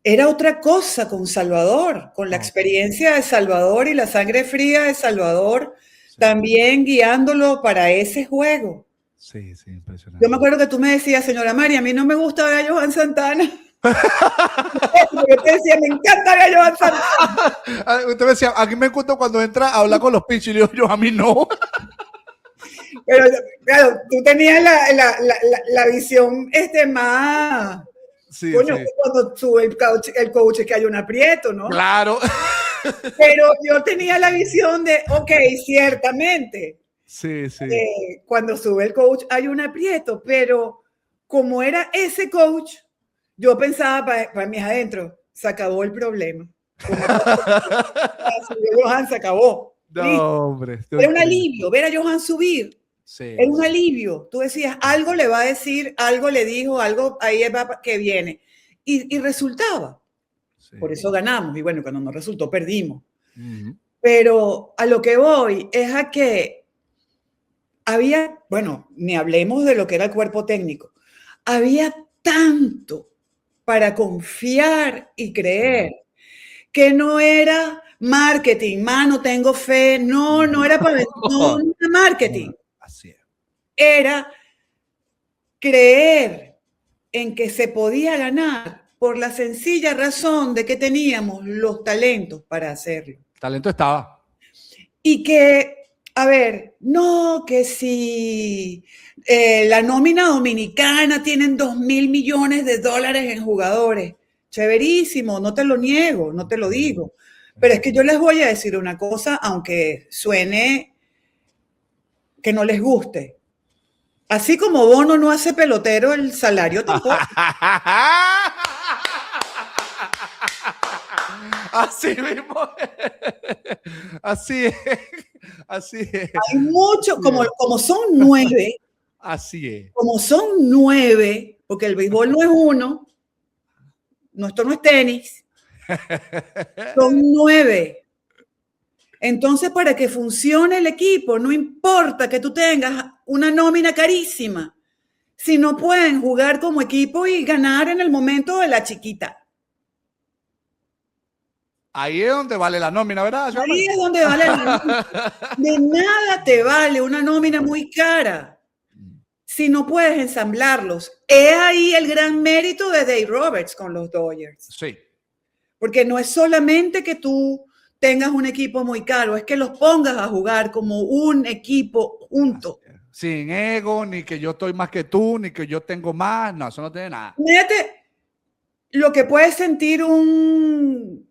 era otra cosa con Salvador, con la experiencia de Salvador y la sangre fría de Salvador, sí, también guiándolo para ese juego. Sí, sí, impresionante. Yo me acuerdo que tú me decías, señora María, a mí no me gusta ver a Johan Santana. Yo te decía, me encanta ver a Johan Santana. Usted me decía, a mí me gusta cuando entra a hablar con los pitchers, y yo a mí no. Pero claro, tú tenías la visión más... Sí, bueno, sí. cuando sube el coach es que hay un aprieto, ¿no? Claro. Pero yo tenía la visión de, ok, ciertamente. Sí, sí. Cuando sube el coach hay un aprieto, pero como era ese coach, yo pensaba para mis adentro, se acabó el problema. Johan se acabó. No, hombre. Era un alivio ver a Johan subir. Sí, era un alivio. Tú decías, algo le va a decir, algo le dijo, algo ahí va que viene. Y resultaba. Sí. Por eso ganamos. Y bueno, cuando no resultó, perdimos. Pero a lo que voy es a que había, bueno, ni hablemos de lo que era el cuerpo técnico. Había tanto para confiar y creer que no era marketing, mano, tengo fe. No era para no era marketing. Así es. Era creer en que se podía ganar por la sencilla razón de que teníamos los talentos para hacerlo. El talento estaba. Y que, a ver, no que si la nómina dominicana tienen $2,000 millones en jugadores. Chéverísimo, no te lo niego, no te lo digo. Pero es que yo les voy a decir una cosa, aunque suene que no les guste. Así como Bono no hace pelotero, el salario tampoco. Así mismo. Así es. Así es. Hay mucho, como son 9. Así es. Como son 9, porque el béisbol no es uno, esto no es tenis, son 9. Entonces, para que funcione el equipo, no importa que tú tengas una nómina carísima, si no pueden jugar como equipo y ganar en el momento de la chiquita. Ahí es donde vale la nómina, ¿verdad? Ahí es donde vale la nómina. De nada te vale una nómina muy cara si no puedes ensamblarlos. Es ahí el gran mérito de Dave Roberts con los Dodgers. Sí. Porque no es solamente que tú tengas un equipo muy caro, es que los pongas a jugar como un equipo junto. Sin ego, ni que yo estoy más que tú, ni que yo tengo más. No, eso no tiene nada. Fíjate lo que puede sentir un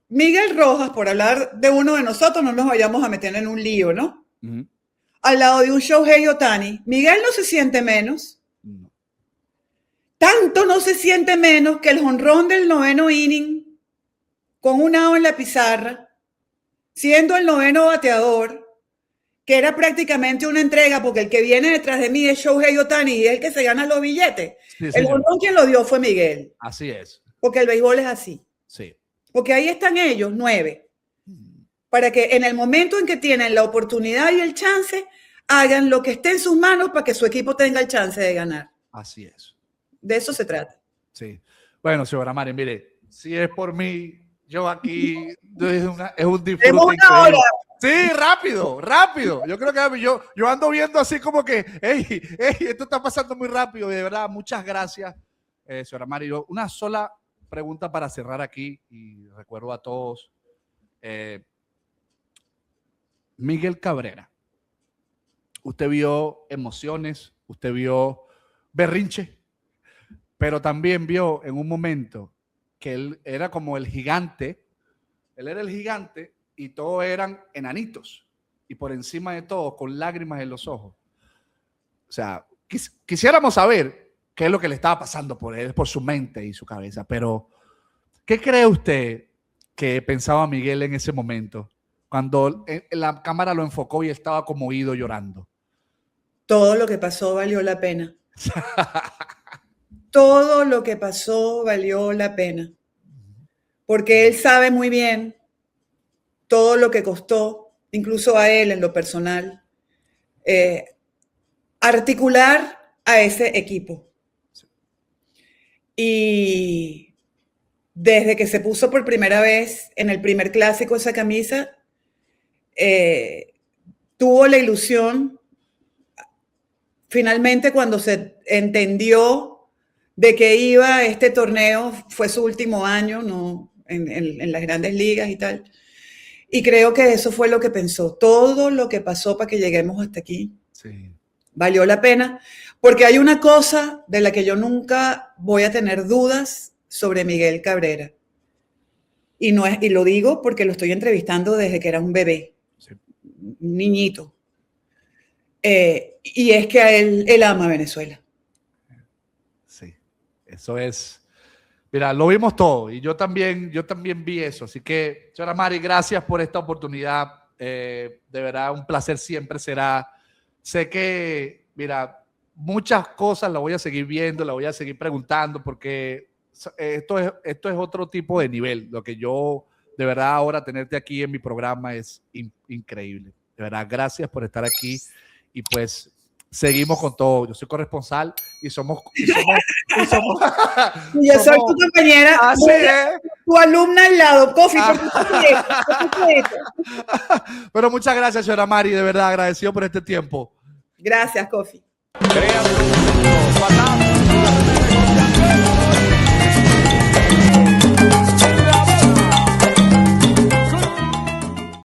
Miguel Rojas, por hablar de uno de nosotros, no nos vayamos a meter en un lío, ¿no? Al lado de un Shohei Ohtani. Miguel no se siente menos. No. Tanto no se siente menos que el jonrón del 9º inning, con un out en la pizarra, siendo el 9º bateador, que era prácticamente una entrega, porque el que viene detrás de mí es Shohei Ohtani y es el que se gana los billetes. Sí, el jonrón quien lo dio fue Miguel. Así es. Porque el béisbol es así. Sí. Porque ahí están ellos, 9. Para que en el momento en que tienen la oportunidad y el chance, hagan lo que esté en sus manos para que su equipo tenga el chance de ganar. Así es. De eso se trata. Sí. Bueno, señora Mari, mire, si es por mí, yo aquí es un disfrute increíble. Sí, rápido. Yo creo que yo ando viendo así como que, hey, esto está pasando muy rápido. De verdad, muchas gracias, señora Mari. Una sola pregunta para cerrar aquí y recuerdo a todos. Miguel Cabrera, usted vio emociones, usted vio berrinche, pero también vio en un momento que él era como el gigante, él era el gigante y todos eran enanitos y por encima de todo con lágrimas en los ojos. O sea, quisiéramos saber qué es lo que le estaba pasando por él, por su mente y su cabeza, pero ¿qué cree usted que pensaba Miguel en ese momento? Cuando la cámara lo enfocó y estaba conmovido llorando. todo lo que pasó valió la pena. Todo lo que pasó valió la pena. Porque él sabe muy bien todo lo que costó, incluso a él en lo personal, articular a ese equipo. Y desde que se puso por primera vez en el primer clásico esa camisa, tuvo la ilusión, finalmente cuando se entendió de que iba este torneo, fue su último año, ¿no? en las grandes ligas y tal, y creo que eso fue lo que pensó, todo lo que pasó para que lleguemos hasta aquí, sí, valió la pena, porque hay una cosa de la que yo nunca voy a tener dudas sobre Miguel Cabrera, y lo digo porque lo estoy entrevistando desde que era un bebé, sí, un niñito, y es que él ama a Venezuela. Sí, eso es. Mira, lo vimos todo y yo también vi eso. Así que, señora Mari, gracias por esta oportunidad. De verdad, un placer siempre será. Sé que, mira, muchas cosas las voy a seguir viendo, las voy a seguir preguntando porque esto es otro tipo de nivel. Lo que yo, de verdad, ahora tenerte aquí en mi programa es increíble. De verdad, gracias por estar aquí y pues seguimos con todo. Yo soy corresponsal y somos yo soy tu compañera, así es, tu alumna al lado, Kofi. Pero muchas gracias, señora Mari, de verdad agradecido por este tiempo. Gracias, Kofi.